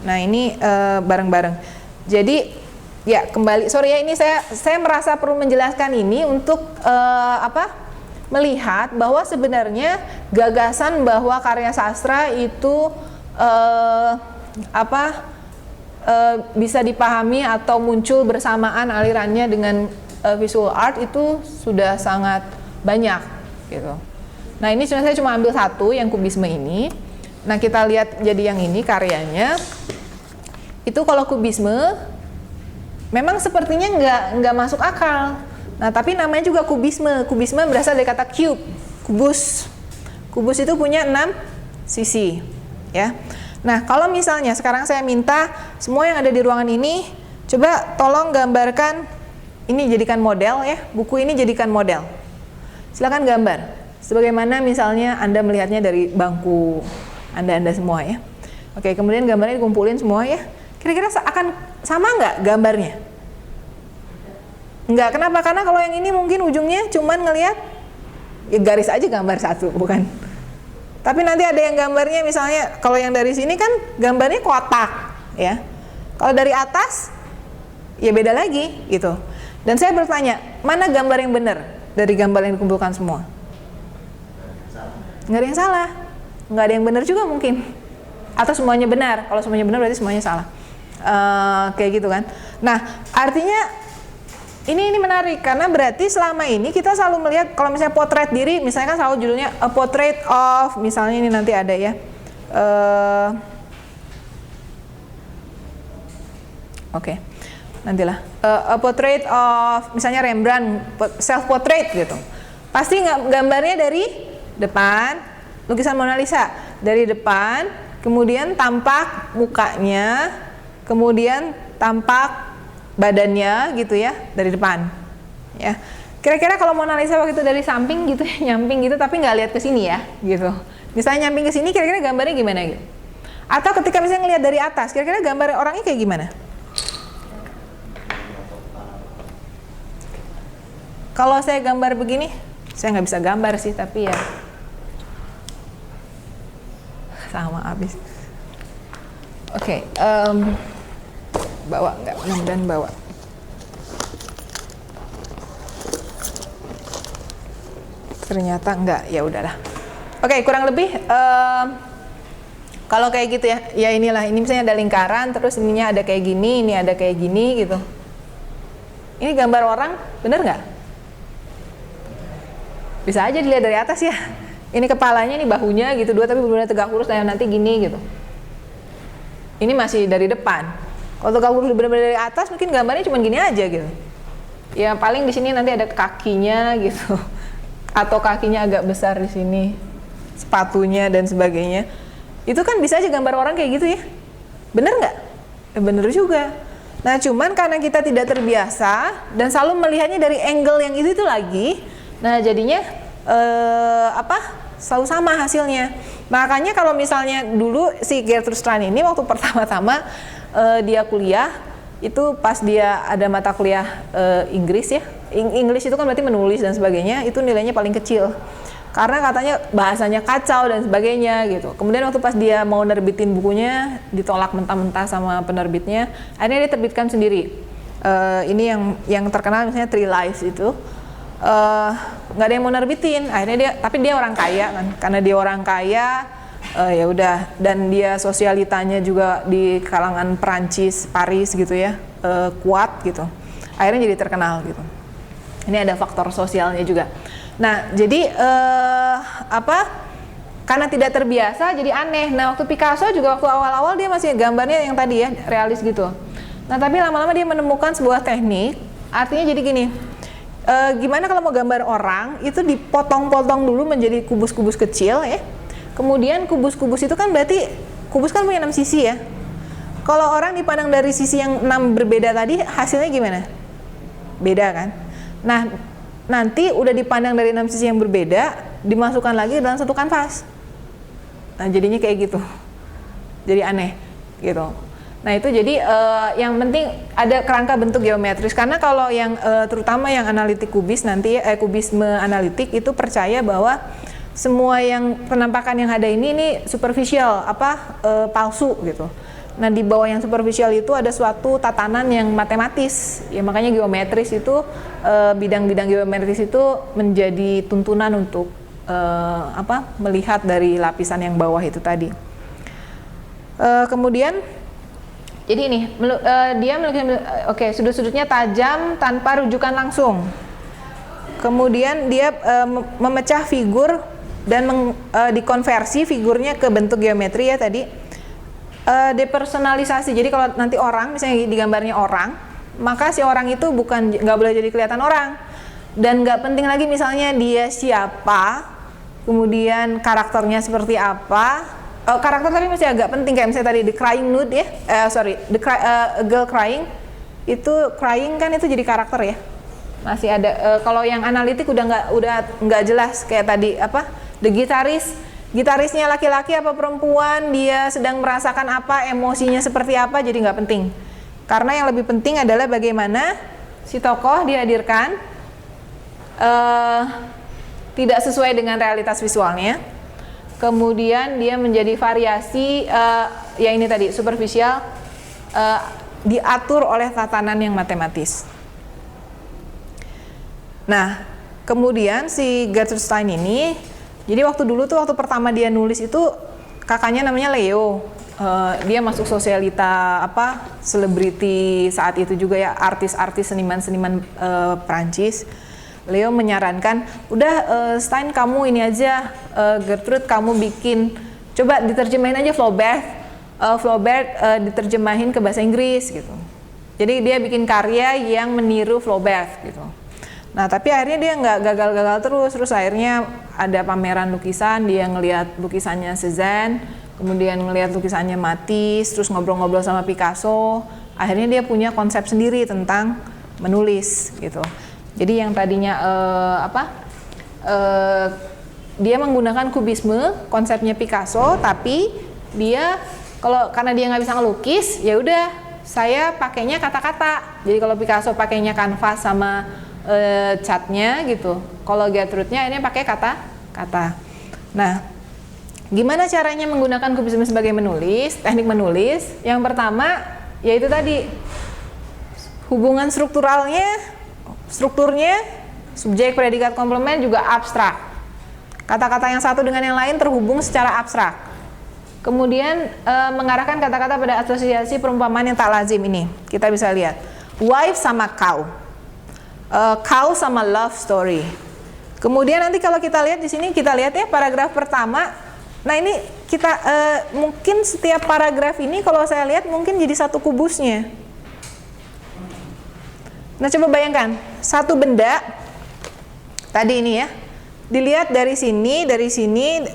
Nah ini bareng-bareng. Jadi ya kembali, sorry ya, ini saya merasa perlu menjelaskan ini untuk melihat bahwa sebenarnya gagasan bahwa karya sastra itu bisa dipahami atau muncul bersamaan alirannya dengan visual art itu sudah sangat banyak gitu. Nah ini saya cuma ambil satu yang kubisme ini. Nah kita lihat jadi yang ini karyanya. Itu kalau kubisme memang sepertinya nggak masuk akal. Nah tapi namanya juga kubisme. Kubisme berasal dari kata cube, kubus. Kubus itu punya 6 sisi ya. Nah kalau misalnya sekarang saya minta semua yang ada di ruangan ini, coba tolong gambarkan, ini jadikan model ya, buku ini jadikan model. Silakan gambar sebagaimana misalnya Anda melihatnya dari bangku Anda semua ya. Oke, kemudian gambarnya dikumpulin semua ya. Kira-kira akan sama nggak gambarnya? Enggak, kenapa? Karena kalau yang ini mungkin ujungnya cuman ngelihat ya garis aja, gambar satu, bukan. Tapi nanti ada yang gambarnya misalnya, kalau yang dari sini kan gambarnya kotak ya. Kalau dari atas ya beda lagi gitu. Dan saya bertanya, mana gambar yang benar dari gambar yang dikumpulkan semua? Nggak ada yang salah, nggak ada yang benar juga mungkin, atau semuanya benar. Kalau semuanya benar berarti semuanya salah, kayak gitu kan. Nah artinya ini menarik karena berarti selama ini kita selalu melihat kalau misalnya potret diri, misalnya kan selalu judulnya a portrait of, misalnya ini nanti ada ya, nantilah a portrait of misalnya Rembrandt, self portrait gitu. Pasti gambarnya dari depan, lukisan Mona Lisa dari depan kemudian tampak mukanya, kemudian tampak badannya gitu ya dari depan. Ya, kira-kira kalau mau analisa waktu itu dari samping gitu ya, nyamping gitu tapi nggak lihat ke sini ya, gitu. Misalnya nyamping ke sini, kira-kira gambarnya gimana gitu? Atau ketika misalnya ngelihat dari atas, kira-kira gambar orangnya kayak gimana? Kalau saya gambar begini, saya nggak bisa gambar sih, tapi ya sama abis. Oke, bawa nggak? Mudah-mudahan bawa. Ternyata enggak, ya udahlah. Oke, kurang lebih kalau kayak gitu ya, ya inilah. Ini misalnya ada lingkaran, terus ininya ada kayak gini, ini ada kayak gini gitu. Ini gambar orang, bener nggak? Bisa aja dilihat dari atas ya. Ini kepalanya, ini bahunya gitu, dua tapi benar-benar tegak lurus, dan nanti gini gitu. Ini masih dari depan. Kalau tegak lurus benar-benar dari atas, mungkin gambarnya cuma gini aja gitu. Ya paling di sini nanti ada kakinya gitu, atau kakinya agak besar di sini, sepatunya dan sebagainya. Itu kan bisa aja gambar orang kayak gitu ya. Bener nggak? Bener juga. Nah cuman karena kita tidak terbiasa dan selalu melihatnya dari angle yang itu lagi, nah jadinya selalu sama hasilnya. Makanya kalau misalnya dulu si Gertrude Stein ini waktu pertama-tama dia kuliah, itu pas dia ada mata kuliah Inggris ya, English itu kan berarti menulis dan sebagainya, itu nilainya paling kecil karena katanya bahasanya kacau dan sebagainya gitu. Kemudian waktu pas dia mau nerbitin bukunya, ditolak mentah-mentah sama penerbitnya, akhirnya dia terbitkan sendiri. Ini yang terkenal misalnya Three Lies itu, nggak ada yang mau nerbitin. Akhirnya tapi dia orang kaya kan, karena dia orang kaya, ya udah. Dan dia sosialitanya juga di kalangan Perancis, Paris gitu ya, kuat gitu. Akhirnya jadi terkenal gitu. Ini ada faktor sosialnya juga. Nah, jadi karena tidak terbiasa jadi aneh. Nah, waktu Picasso juga waktu awal-awal dia masih gambarnya yang tadi ya, realis gitu. Nah, tapi lama-lama dia menemukan sebuah teknik, artinya jadi gini, gimana kalau mau gambar orang, itu dipotong-potong dulu menjadi kubus-kubus kecil ya. Kemudian kubus-kubus itu kan berarti, kubus kan punya 6 sisi ya. Kalau orang dipandang dari sisi yang 6 berbeda tadi, hasilnya gimana? Beda kan? Nah, nanti udah dipandang dari 6 sisi yang berbeda, dimasukkan lagi dalam satu kanvas. Nah, jadinya kayak gitu. Jadi aneh gitu. Nah, itu jadi yang penting ada kerangka bentuk geometris, karena kalau yang terutama yang analitik kubis nanti kubisme analitik itu percaya bahwa semua yang penampakan yang ada ini superficial, palsu gitu. Nah, di bawah yang superficial itu ada suatu tatanan yang matematis. Ya makanya geometris itu bidang-bidang geometris itu menjadi tuntunan untuk melihat dari lapisan yang bawah itu tadi. Kemudian jadi ini dia melukis sudut-sudutnya tajam tanpa rujukan langsung. Kemudian dia memecah figur dan dikonversi figurnya ke bentuk geometri ya tadi. Depersonalisasi. Jadi kalau nanti orang misalnya di gambarnya orang, maka si orang itu nggak boleh jadi kelihatan orang, dan nggak penting lagi misalnya dia siapa, kemudian karakternya seperti apa. Karakter tapi masih agak penting, kayak misalnya tadi the crying nude ya, a girl crying, itu crying kan itu jadi karakter ya. Masih ada kalau yang analitik udah nggak jelas kayak tadi the gitarisnya laki-laki apa perempuan, dia sedang merasakan apa, emosinya seperti apa, jadi nggak penting. Karena yang lebih penting adalah bagaimana si tokoh dihadirkan tidak sesuai dengan realitas visualnya. Kemudian dia menjadi variasi, ya ini tadi superficial, diatur oleh tatanan yang matematis. Nah, kemudian si Gertrude Stein ini, jadi waktu pertama dia nulis itu kakaknya namanya Leo. Dia masuk sosialita selebriti saat itu juga ya, artis-artis seniman-seniman Prancis. Leo menyarankan, udah Stein kamu ini aja, Gertrude kamu bikin, coba diterjemahin aja Flaubert diterjemahin ke bahasa Inggris gitu. Jadi dia bikin karya yang meniru Flaubert gitu. Nah tapi akhirnya dia nggak gagal-gagal terus akhirnya ada pameran lukisan, dia ngelihat lukisannya Cézanne, kemudian ngelihat lukisannya Matisse, terus ngobrol-ngobrol sama Picasso, akhirnya dia punya konsep sendiri tentang menulis gitu. Jadi yang tadinya dia menggunakan kubisme, konsepnya Picasso, tapi dia karena dia nggak bisa ngelukis, ya udah saya pakainya kata-kata. Jadi kalau Picasso pakainya kanvas sama catnya gitu, kalau Gertrude-nya ini pakai kata-kata. Nah, gimana caranya menggunakan kubisme sebagai menulis, teknik menulis? Yang pertama yaitu tadi hubungan strukturnya, subjek, predikat, komplement juga abstrak. Kata-kata yang satu dengan yang lain terhubung secara abstrak. Kemudian mengarahkan kata-kata pada asosiasi perumpamaan yang tak lazim ini. Kita bisa lihat wife sama cow, cow sama love story. Kemudian nanti kalau kita lihat di sini, kita lihat ya paragraf pertama. Nah ini kita mungkin setiap paragraf ini kalau saya lihat mungkin jadi satu kubusnya. Nah coba bayangkan satu benda tadi ini ya. Dilihat dari sini, dari sini,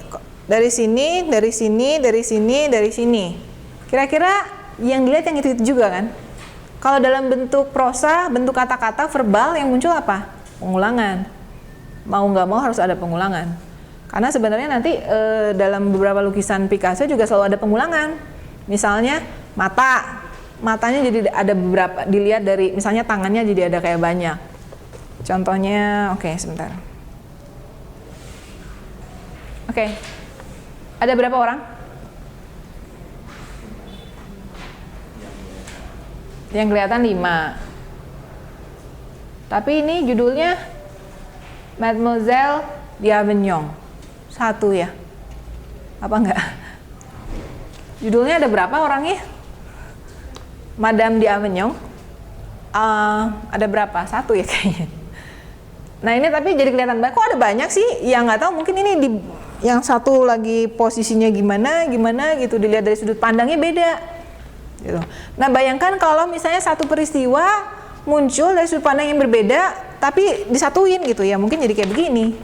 dari sini, dari sini, dari sini, dari sini. Kira-kira yang dilihat yang itu juga kan? Kalau dalam bentuk prosa, bentuk kata-kata, verbal, yang muncul apa? Pengulangan. Mau nggak mau harus ada pengulangan. Karena sebenarnya nanti dalam beberapa lukisan Picasso juga selalu ada pengulangan. Misalnya matanya jadi ada beberapa, dilihat dari misalnya tangannya jadi ada kayak banyak. Contohnya, oke, sebentar. Oke, ada berapa orang? Yang kelihatan 5. Tapi ini judulnya Mademoiselle d'Avignon. 1 ya? Apa enggak? Judulnya ada berapa orangnya? Madame d'Avignon. Ada berapa? 1 ya kayaknya. Nah ini tapi jadi kelihatan banyak. Kok ada banyak sih? Ya nggak tahu. Mungkin ini yang satu lagi posisinya gimana gitu, dilihat dari sudut pandangnya beda gitu. Nah bayangkan kalau misalnya satu peristiwa muncul dari sudut pandang yang berbeda tapi disatuin gitu ya, mungkin jadi kayak begini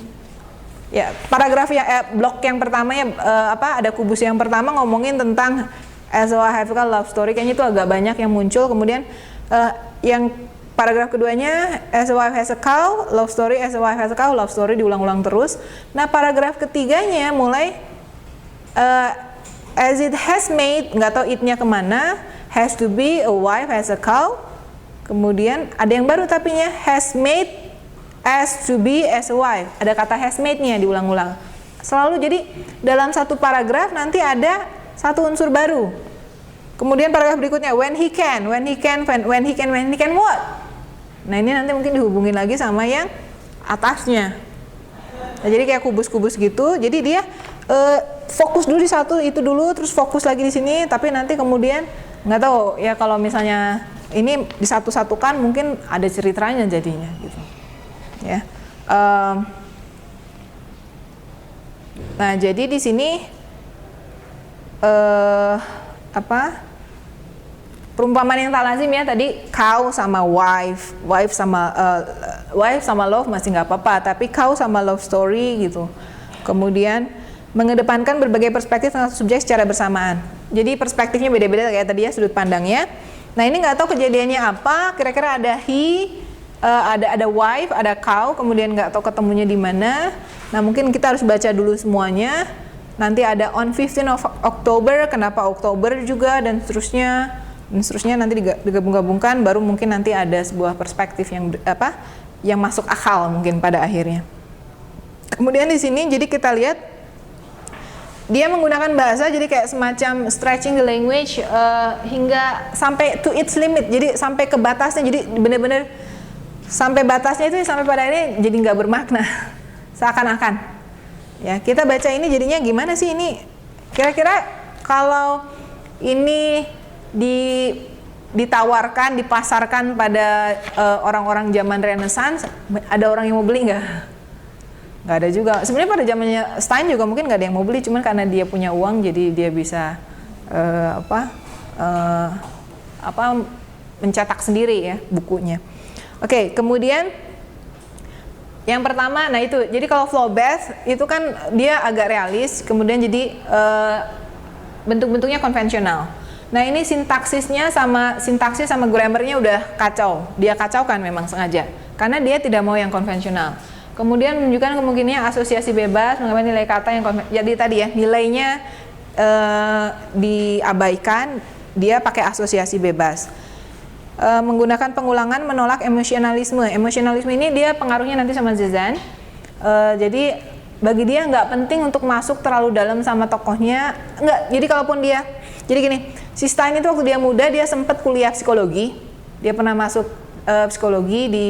ya. Paragraf blok yang pertama ya, ada kubus yang pertama ngomongin tentang As a Wife Has a Love Story, kayaknya itu agak banyak yang muncul. Kemudian yang paragraf keduanya As a Wife Has a Cow, Love Story, As a Wife Has a Cow, Love Story, diulang-ulang terus. Nah paragraf ketiganya mulai As it has made, nggak tahu it-nya kemana, has to be a wife has a cow. Kemudian ada yang baru tapinya has made as to be as a wife. Ada kata has made-nya diulang-ulang. Selalu jadi dalam satu paragraf nanti ada satu unsur baru. Kemudian paragraf berikutnya when he can what? Nah ini nanti mungkin dihubungin lagi sama yang atasnya. Nah, jadi kayak kubus-kubus gitu. Jadi dia fokus dulu di satu itu dulu, terus fokus lagi di sini. Tapi nanti kemudian nggak tahu ya, kalau misalnya ini disatu-satukan mungkin ada ceritanya jadinya gitu. Ya. Nah jadi di sini perumpamaan yang tak lazim ya tadi cow sama wife sama love masih nggak apa-apa, tapi cow sama love story gitu. Kemudian mengedepankan berbagai perspektif tentang subjek secara bersamaan. Jadi perspektifnya beda-beda kayak tadi ya, sudut pandangnya. Nah ini nggak tahu kejadiannya apa, kira-kira ada ada wife, ada cow, kemudian nggak tahu ketemunya di mana. Nah mungkin kita harus baca dulu semuanya. Nanti ada on 15 of October, kenapa Oktober juga, dan seterusnya nanti digabung-gabungkan, baru mungkin nanti ada sebuah perspektif yang masuk akal mungkin pada akhirnya. Kemudian di sini jadi kita lihat dia menggunakan bahasa jadi kayak semacam stretching the language hingga sampai to its limit, jadi sampai ke batasnya, jadi benar-benar sampai batasnya itu sampai pada akhirnya jadi nggak bermakna seakan-akan. Ya, kita baca ini jadinya gimana sih ini? Kira-kira kalau ini ditawarkan, dipasarkan pada orang-orang zaman Renaissance, ada orang yang mau beli nggak? Nggak ada juga. Sebenarnya pada zamannya Stein juga mungkin nggak ada yang mau beli, cuman karena dia punya uang jadi dia bisa mencetak sendiri ya bukunya. Oke, kemudian yang pertama, nah itu, jadi kalau Flaubert itu kan dia agak realis, kemudian jadi bentuk-bentuknya konvensional. Nah ini sintaksis sama grammarnya udah kacau. Dia kacaukan memang sengaja, karena dia tidak mau yang konvensional. Kemudian menunjukkan kemungkinan asosiasi bebas, mengambil nilai kata yang jadi tadi ya, nilainya diabaikan, dia pakai asosiasi bebas. Menggunakan pengulangan, menolak emosionalisme. Emosionalisme ini dia pengaruhnya nanti sama Cezanne. Jadi bagi dia nggak penting untuk masuk terlalu dalam sama tokohnya, nggak. Jadi kalaupun dia, jadi gini, si Stein itu waktu dia muda dia sempat kuliah psikologi, dia pernah masuk psikologi di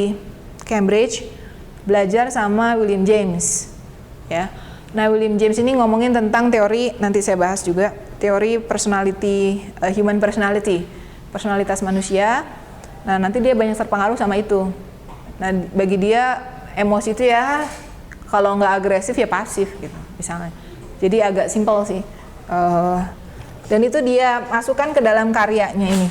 Cambridge, belajar sama William James, ya. Nah William James ini ngomongin tentang teori, nanti saya bahas juga, teori personality, human personality, personalitas manusia. Nah nanti dia banyak terpengaruh sama itu. Nah bagi dia emosi itu ya kalau nggak agresif ya pasif gitu misalnya. Jadi agak simpel sih. Dan itu dia masukkan ke dalam karyanya ini.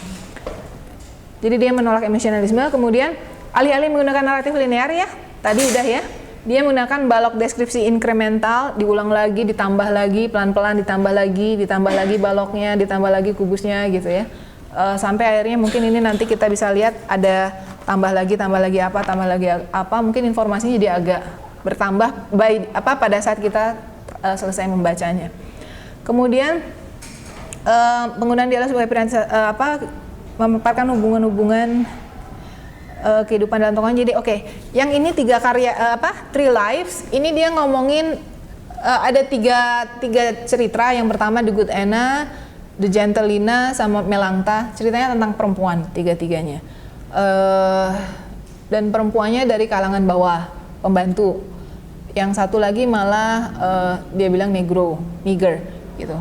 Jadi dia menolak emosionalisme, kemudian alih-alih menggunakan naratif linear ya, tadi udah ya, dia menggunakan balok deskripsi inkremental, diulang lagi, ditambah lagi, pelan-pelan ditambah lagi baloknya, ditambah lagi kubusnya gitu ya. Sampai akhirnya mungkin ini nanti kita bisa lihat ada tambah lagi apa, mungkin informasinya jadi agak bertambah pada saat kita selesai membacanya. Kemudian penggunaan dialog sebagai memaparkan hubungan-hubungan kehidupan dalam tokohnya. Jadi oke, yang ini tiga karya Three Lives, ini dia ngomongin ada tiga cerita. Yang pertama The Good Anna, The Gentle Lina, sama Melantha. Ceritanya tentang perempuan tiga-tiganya. Dan perempuannya dari kalangan bawah, pembantu. Yang satu lagi malah dia bilang nigger gitu.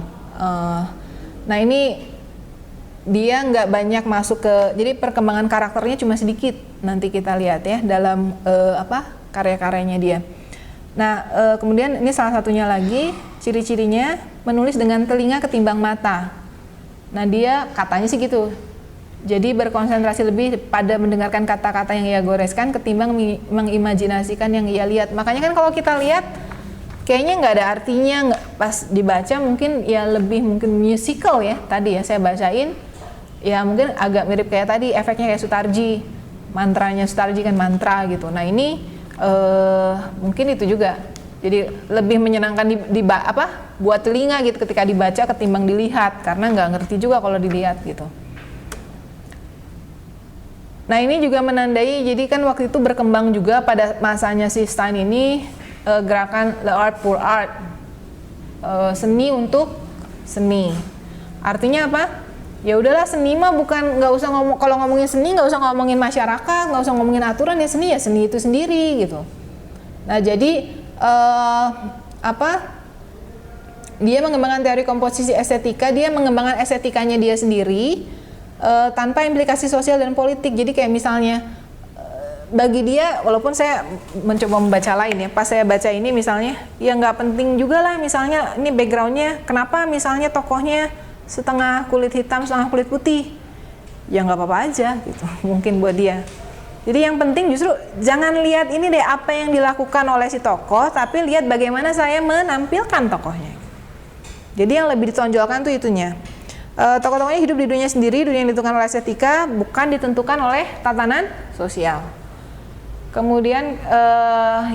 Nah ini dia nggak banyak masuk ke, jadi perkembangan karakternya cuma sedikit nanti kita lihat ya dalam karya-karyanya dia. Nah kemudian ini salah satunya lagi ciri-cirinya menulis dengan telinga ketimbang mata. Nah dia katanya sih gitu. Jadi berkonsentrasi lebih pada mendengarkan kata-kata yang ia goreskan ketimbang mengimajinasikan yang ia lihat. Makanya kan kalau kita lihat kayaknya nggak ada artinya, pas dibaca mungkin ya lebih mungkin musical ya. Tadi ya saya bacain ya mungkin agak mirip kayak tadi, efeknya kayak Sutarji, mantranya Sutarji kan mantra gitu. Nah ini mungkin itu juga. Jadi lebih menyenangkan buat telinga gitu ketika dibaca ketimbang dilihat, karena nggak ngerti juga kalau dilihat gitu. Nah ini juga menandai, jadi kan waktu itu berkembang juga pada masanya si Stein ini gerakan The Art for Art, seni untuk seni. Artinya apa? Ya udahlah, seni mah bukan, nggak usah ngomong, kalau ngomongin seni nggak usah ngomongin masyarakat, nggak usah ngomongin aturan, ya seni itu sendiri gitu. Nah jadi dia mengembangkan teori komposisi estetika, dia mengembangkan estetikanya dia sendiri tanpa implikasi sosial dan politik. Jadi kayak misalnya bagi dia, walaupun saya mencoba membaca lain ya, pas saya baca ini misalnya, ya nggak penting juga lah misalnya ini backgroundnya, kenapa misalnya tokohnya setengah kulit hitam, setengah kulit putih, ya nggak apa-apa aja gitu, mungkin buat dia. Jadi yang penting justru jangan lihat ini deh apa yang dilakukan oleh si tokoh, tapi lihat bagaimana saya menampilkan tokohnya. Jadi yang lebih ditonjolkan tuh itunya. Tokoh-tokohnya hidup di dunia sendiri, dunia yang ditentukan oleh estetika, bukan ditentukan oleh tatanan sosial. Kemudian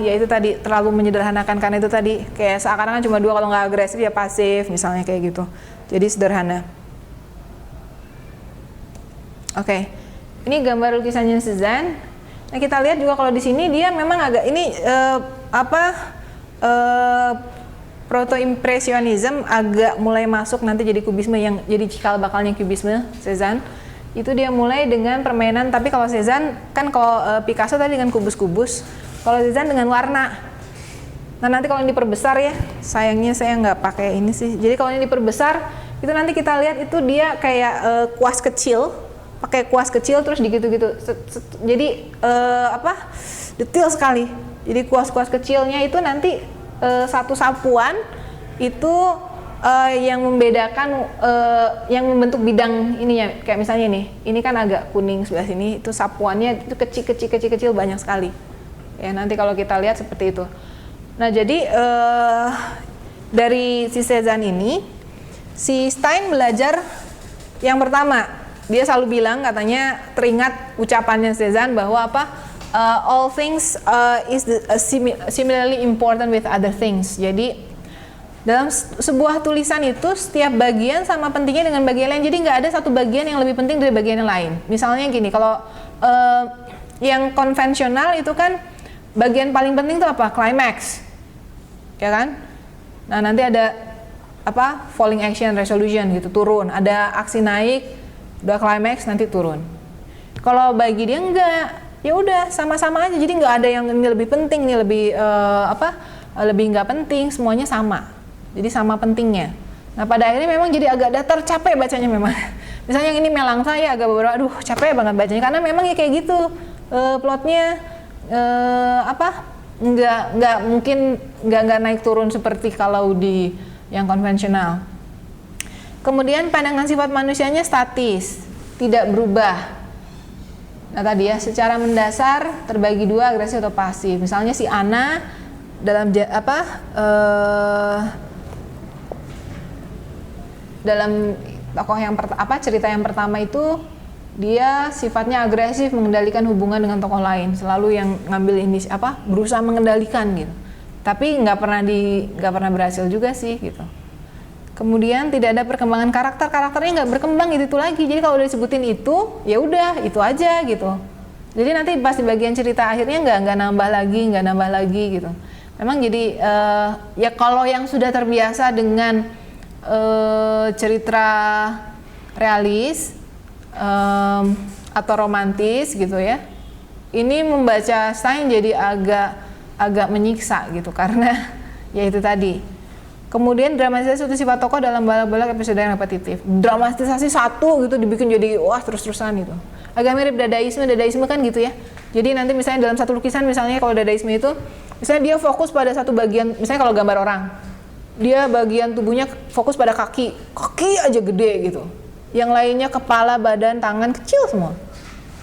ya itu tadi terlalu menyederhanakan, karena itu tadi kayak seakan-akan cuma dua, kalau nggak agresif ya pasif misalnya kayak gitu. Jadi sederhana. Oke, ini gambar lukisannya Cezanne. Nah kita lihat juga kalau di sini dia memang agak ini proto-impresionism agak mulai masuk nanti jadi kubisme, yang jadi cikal bakalnya kubisme Cezanne. Itu dia mulai dengan permainan, tapi kalau Cezanne kan, kalau Picasso tadi dengan kubus-kubus, kalau Cezanne dengan warna. Nah nanti kalau ini diperbesar ya, sayangnya saya nggak pakai ini sih. Jadi kalau ini diperbesar, itu nanti kita lihat itu dia kayak kuas kecil, pakai kuas kecil terus digitu-gitu. Jadi detail sekali. Jadi kuas-kuas kecilnya itu nanti satu sapuan itu yang membedakan, yang membentuk bidang ininya, kayak misalnya ini kan agak kuning sebelah sini, itu sapuannya itu kecil banyak sekali. Ya nanti kalau kita lihat seperti itu. Nah jadi dari si Cezanne ini si Stein belajar yang pertama, dia selalu bilang, katanya teringat ucapannya Cézanne bahwa apa, all things similarly important with other things. Jadi dalam sebuah tulisan itu setiap bagian sama pentingnya dengan bagian lain. Jadi nggak ada satu bagian yang lebih penting dari bagian yang lain. Misalnya gini, kalau yang konvensional itu kan bagian paling penting itu apa? Climax, ya kan? Nah nanti ada apa? Falling action, resolution gitu, turun. Ada aksi naik, udah climax nanti turun. Kalau bagi dia enggak, ya udah sama-sama aja. Jadi nggak ada yang ini lebih penting, ini lebih lebih nggak penting, semuanya sama. Jadi sama pentingnya. Nah pada akhirnya memang jadi agak datar, capek bacanya memang. Misalnya yang ini Melangsa ya agak beberapa, aduh capek banget bacanya karena memang ya kayak gitu plotnya nggak mungkin nggak naik turun seperti kalau di yang konvensional. Kemudian pandangan sifat manusianya statis, tidak berubah. Nah tadi ya secara mendasar terbagi dua, agresif atau pasif. Misalnya si Ana dalam dalam tokoh yang cerita yang pertama itu dia sifatnya agresif, mengendalikan hubungan dengan tokoh lain, selalu yang ngambil ini berusaha mengendalikan gitu. Tapi nggak pernah berhasil juga sih gitu. Kemudian tidak ada perkembangan karakternya nggak berkembang itu lagi. Jadi kalau udah disebutin itu, ya udah itu aja gitu. Jadi nanti pas di bagian cerita akhirnya nggak nambah lagi gitu. Memang jadi ya kalau yang sudah terbiasa dengan cerita realis atau romantis gitu ya, ini membaca Stein jadi agak menyiksa gitu karena ya itu tadi. Kemudian dramatisasi suatu sifat tokoh dalam balak-balak episode yang repetitif. Dramatisasi satu gitu dibikin jadi wah terus-terusan gitu. Agak mirip dadaisme kan gitu ya. Jadi nanti misalnya dalam satu lukisan, misalnya kalau dadaisme itu misalnya dia fokus pada satu bagian, misalnya kalau gambar orang, dia bagian tubuhnya fokus pada kaki aja gede gitu. Yang lainnya kepala, badan, tangan kecil semua.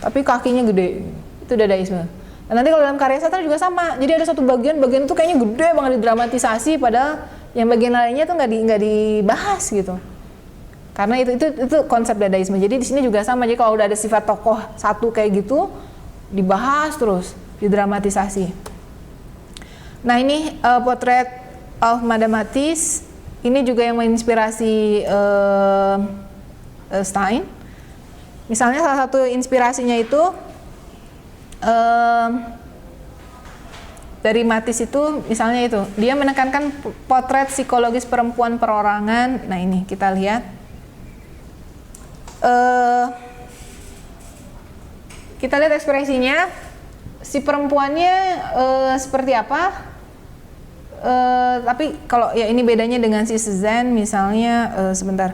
Tapi kakinya gede. Itu dadaisme. Nah, nanti kalau dalam karya sastra juga sama. Jadi ada satu bagian itu kayaknya gede banget didramatisasi, padahal yang bagian lainnya tuh nggak dibahas gitu. Karena itu konsep dadaisme. Jadi di sini juga sama. Jadi kalau udah ada sifat tokoh satu kayak gitu, dibahas terus, didramatisasi. Nah ini potret of Madame Matisse. Ini juga yang menginspirasi Stein. Misalnya salah satu inspirasinya itu dari Matisse itu, misalnya itu dia menekankan potret psikologis perempuan perorangan. Nah ini kita lihat ekspresinya, si perempuannya seperti apa. Tapi kalau ya ini bedanya dengan si Cézanne misalnya, sebentar.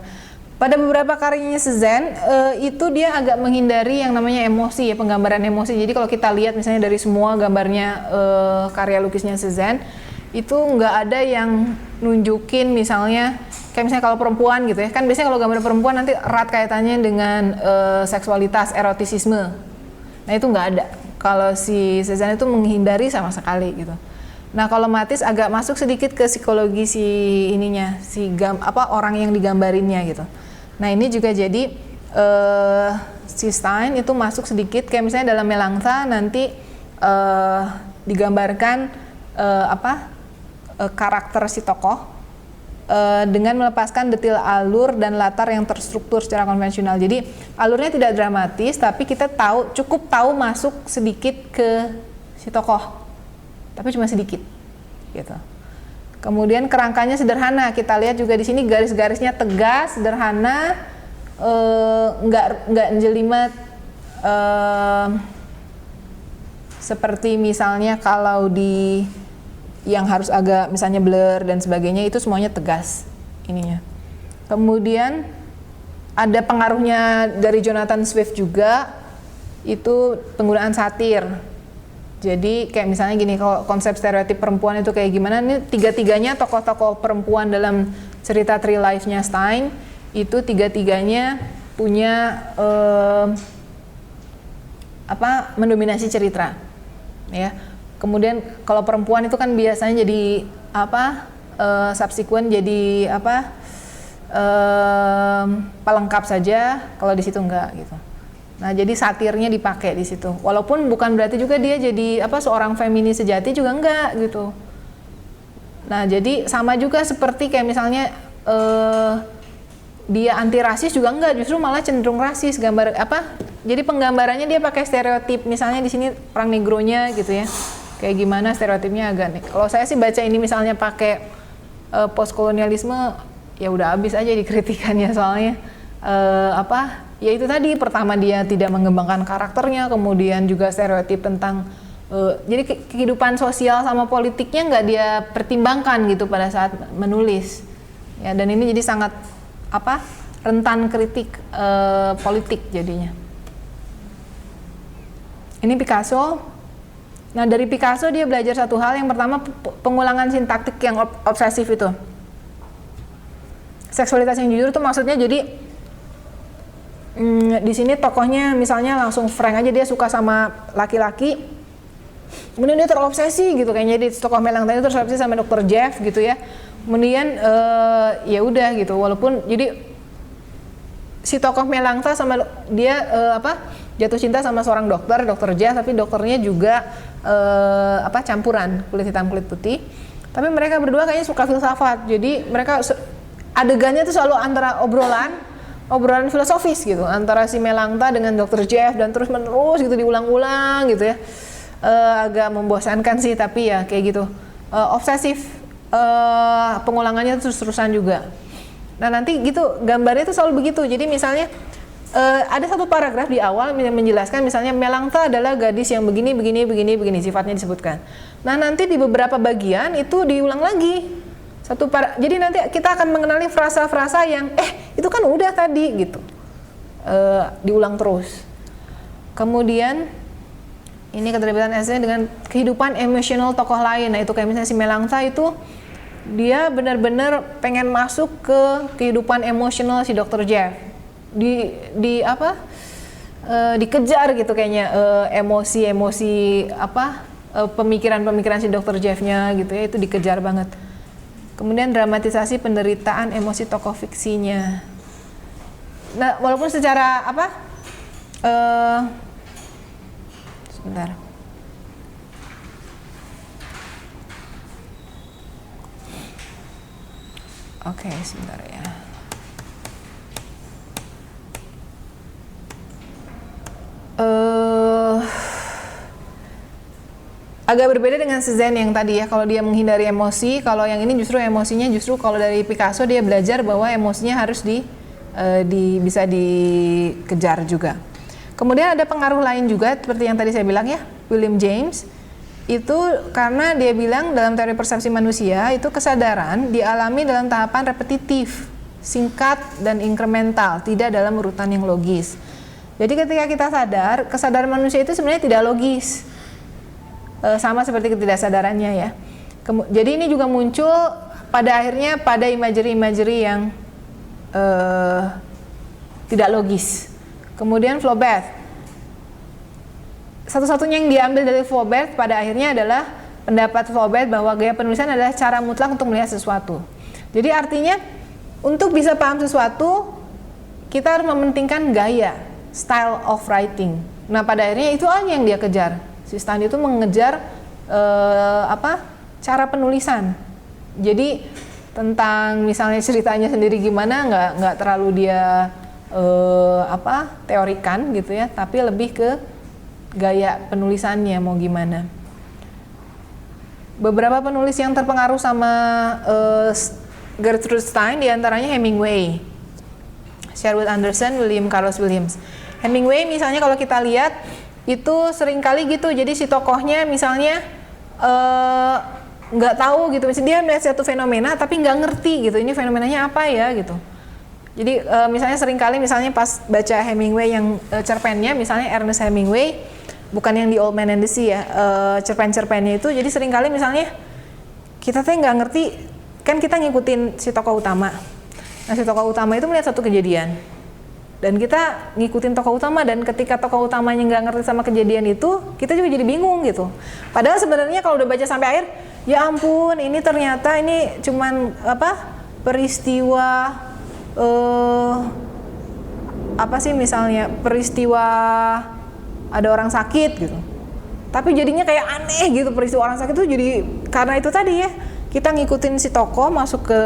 Pada beberapa karyanya Cézanne itu dia agak menghindari yang namanya emosi ya, penggambaran emosi. Jadi kalau kita lihat misalnya dari semua gambarnya karya lukisnya Cézanne itu nggak ada yang nunjukin misalnya kayak misalnya kalau perempuan gitu ya, kan biasanya kalau gambar perempuan nanti erat kaitannya dengan seksualitas, erotisisme. Nah itu nggak ada. Kalau si Cézanne itu menghindari sama sekali gitu. Nah kalau Matisse agak masuk sedikit ke psikologi si ininya, orang yang digambarinnya gitu. Nah ini juga jadi si Stein itu masuk sedikit kayak misalnya dalam Melangsa nanti digambarkan karakter si tokoh dengan melepaskan detail alur dan latar yang terstruktur secara konvensional. Jadi alurnya tidak dramatis, tapi kita cukup tahu masuk sedikit ke si tokoh, tapi cuma sedikit, gitu. Kemudian kerangkanya sederhana, kita lihat juga di sini garis-garisnya tegas, sederhana, nggak jelimet, seperti misalnya kalau di yang harus agak misalnya blur dan sebagainya, itu semuanya tegas ininya. Kemudian ada pengaruhnya dari Jonathan Swift juga, itu penggunaan satir. Jadi kayak misalnya gini, kalau konsep stereotip perempuan itu kayak gimana, ini tiga-tiganya tokoh-tokoh perempuan dalam cerita Three Lives-nya Stein, itu tiga-tiganya punya mendominasi cerita, ya. Kemudian kalau perempuan itu kan biasanya jadi subsequent jadi pelengkap saja, kalau di situ enggak gitu. Nah, jadi satirnya dipakai di situ. Walaupun bukan berarti juga dia jadi seorang feminis sejati juga enggak gitu. Nah, jadi sama juga seperti kayak misalnya dia anti rasis juga enggak, justru malah cenderung rasis. Jadi penggambarannya dia pakai stereotip, misalnya di sini perang negronya gitu ya. Kayak gimana stereotipnya agak nih. Kalau saya sih baca ini misalnya pakai postkolonialisme, ya udah habis aja dikritikannya, soalnya ya itu tadi, pertama dia tidak mengembangkan karakternya, kemudian juga stereotip tentang jadi kehidupan sosial sama politiknya nggak dia pertimbangkan gitu pada saat menulis ya, dan ini jadi sangat rentan kritik politik jadinya. Ini Picasso. Nah, dari Picasso dia belajar satu hal, yang pertama pengulangan sintaktik yang obsesif itu. Seksualitas yang jujur itu maksudnya jadi di sini tokohnya misalnya langsung frank aja, dia suka sama laki-laki, kemudian dia terobsesi gitu, kayaknya di tokoh Melangta itu terobsesi sama Dr. Jeff gitu ya. Kemudian ya udah gitu, walaupun jadi si tokoh Melangta sama dia jatuh cinta sama seorang dokter, Dr. Jeff, tapi dokternya juga campuran kulit hitam kulit putih. Tapi mereka berdua kayaknya suka filsafat, jadi mereka adegannya tuh selalu antara obrolan filosofis gitu, antara si Melangta dengan Dr. Jeff, dan terus menerus gitu diulang-ulang gitu ya. Agak membosankan sih, tapi ya kayak gitu, obsesif. Pengulangannya terus-terusan juga. Nah, nanti gitu gambarnya itu selalu begitu. Jadi misalnya ada satu paragraf di awal yang menjelaskan misalnya Melangta adalah gadis yang begini sifatnya disebutkan. Nah, nanti di beberapa bagian itu diulang lagi. Jadi nanti kita akan mengenali frasa-frasa yang itu kan udah tadi gitu. Diulang terus. Kemudian ini keterlibatan esai dengan kehidupan emosional tokoh lain. Nah, itu kayak misalnya si Melangta itu dia benar-benar pengen masuk ke kehidupan emosional si Dr. Jeff. Dikejar gitu kayaknya emosi-emosi pemikiran-pemikiran si Dr. Jeff-nya gitu ya, itu dikejar banget. Kemudian dramatisasi penderitaan emosi tokoh fiksinya. Nah, walaupun secara sebentar. Oke, sebentar ya. Agak berbeda dengan Cézanne yang tadi ya, kalau dia menghindari emosi, kalau yang ini justru emosinya, justru kalau dari Picasso dia belajar bahwa emosinya harus bisa dikejar juga. Kemudian ada pengaruh lain juga seperti yang tadi saya bilang ya, William James. Itu karena dia bilang dalam teori persepsi manusia itu kesadaran dialami dalam tahapan repetitif, singkat dan inkremental, tidak dalam urutan yang logis. Jadi ketika kita sadar, kesadaran manusia itu sebenarnya tidak logis, sama seperti ketidaksadarannya ya. Jadi ini juga muncul pada akhirnya pada imagery yang tidak logis. Kemudian Flaubert, satu-satunya yang diambil dari Flaubert pada akhirnya adalah pendapat Flaubert bahwa gaya penulisan adalah cara mutlak untuk melihat sesuatu. Jadi artinya untuk bisa paham sesuatu kita harus mementingkan gaya, style of writing. Nah, pada akhirnya itu aja yang dia kejar. Si Stanley itu mengejar cara penulisan. Jadi tentang misalnya ceritanya sendiri gimana nggak terlalu dia teorikan gitu ya, tapi lebih ke gaya penulisannya mau gimana. Beberapa penulis yang terpengaruh sama Gertrude Stein diantaranya Hemingway, Sherwood Anderson, William Carlos Williams. Hemingway misalnya kalau kita lihat itu seringkali gitu, jadi si tokohnya misalnya nggak tahu gitu, misalnya dia melihat satu fenomena tapi nggak ngerti gitu, ini fenomenanya apa ya gitu. Jadi misalnya seringkali misalnya pas baca Hemingway yang cerpennya, misalnya Ernest Hemingway, bukan yang di Old Man and the Sea ya, cerpen-cerpennya itu, jadi seringkali misalnya kita tuh nggak ngerti, kan kita ngikutin si tokoh utama. Nah, si tokoh utama itu melihat satu kejadian, dan kita ngikutin tokoh utama, dan ketika tokoh utamanya nggak ngerti sama kejadian itu, kita juga jadi bingung gitu. Padahal sebenarnya kalau udah baca sampai akhir, ya ampun, ini ternyata ini cuman peristiwa apa sih misalnya peristiwa ada orang sakit gitu, tapi jadinya kayak aneh gitu peristiwa orang sakit itu, jadi karena itu tadi ya, kita ngikutin si tokoh masuk ke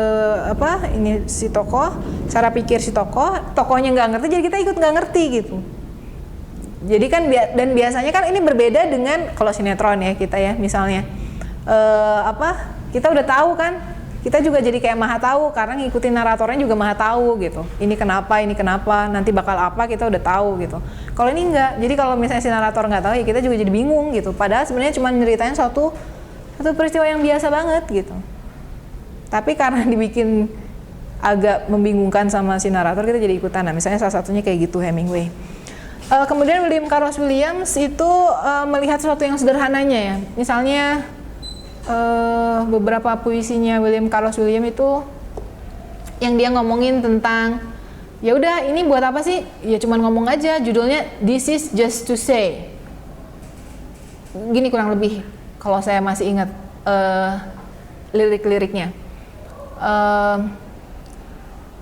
apa ini si tokoh, cara pikir si tokohnya nggak ngerti, jadi kita ikut nggak ngerti gitu. Jadi kan dan biasanya kan ini berbeda dengan kalau sinetron ya kita ya, misalnya kita udah tahu kan, kita juga jadi kayak maha tahu karena ngikutin naratornya juga maha tahu gitu. Ini kenapa, nanti bakal apa, kita udah tahu gitu. Kalau ini enggak, jadi kalau misalnya si narator nggak tahu ya kita juga jadi bingung gitu. Padahal sebenarnya cuma nyeritain satu peristiwa yang biasa banget gitu. Tapi karena dibikin agak membingungkan sama si narator, kita jadi ikutan. Nah, misalnya salah satunya kayak gitu Hemingway. Kemudian William Carlos Williams itu melihat sesuatu yang sederhananya ya. Misalnya beberapa puisinya William Carlos Williams itu yang dia ngomongin tentang ya udah ini buat apa sih? Ya cuman ngomong aja, judulnya This is Just to Say. Gini kurang lebih kalau saya masih ingat lirik-liriknya.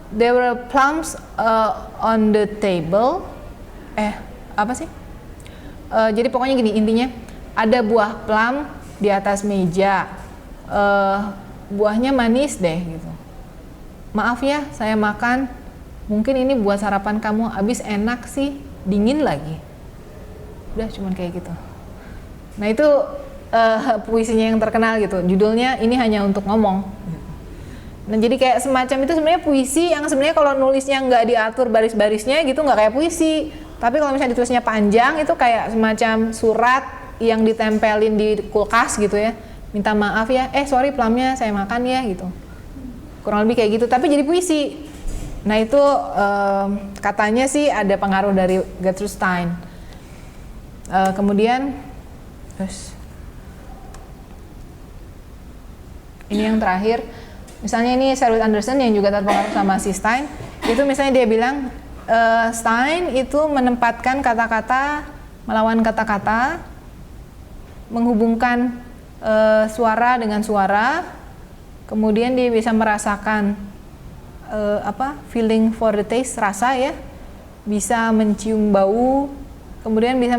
There were plums on the table. Apa sih? Jadi pokoknya gini intinya, ada buah plum di atas meja, buahnya manis deh gitu. Maaf ya, saya makan. Mungkin ini buat sarapan kamu, abis enak sih, dingin lagi. Udah cuman kayak gitu. Nah itu puisinya yang terkenal gitu. Judulnya Ini Hanya Untuk Ngomong. Nah jadi kayak semacam itu sebenarnya puisi yang sebenarnya kalau nulisnya nggak diatur baris-barisnya gitu nggak kayak puisi. Tapi kalau misalnya ditulisnya panjang itu kayak semacam surat yang ditempelin di kulkas gitu ya. Minta maaf ya, sorry plumnya saya makan ya gitu. Kurang lebih kayak gitu, tapi jadi puisi. Nah itu katanya sih ada pengaruh dari Gertrude Stein. Kemudian ini yang terakhir, misalnya ini Sherwood Anderson yang juga terpengaruh sama si Stein. Itu misalnya dia bilang Stein itu menempatkan kata-kata melawan kata-kata, menghubungkan suara dengan suara, kemudian dia bisa merasakan feeling for the taste, rasa ya, bisa mencium bau, kemudian bisa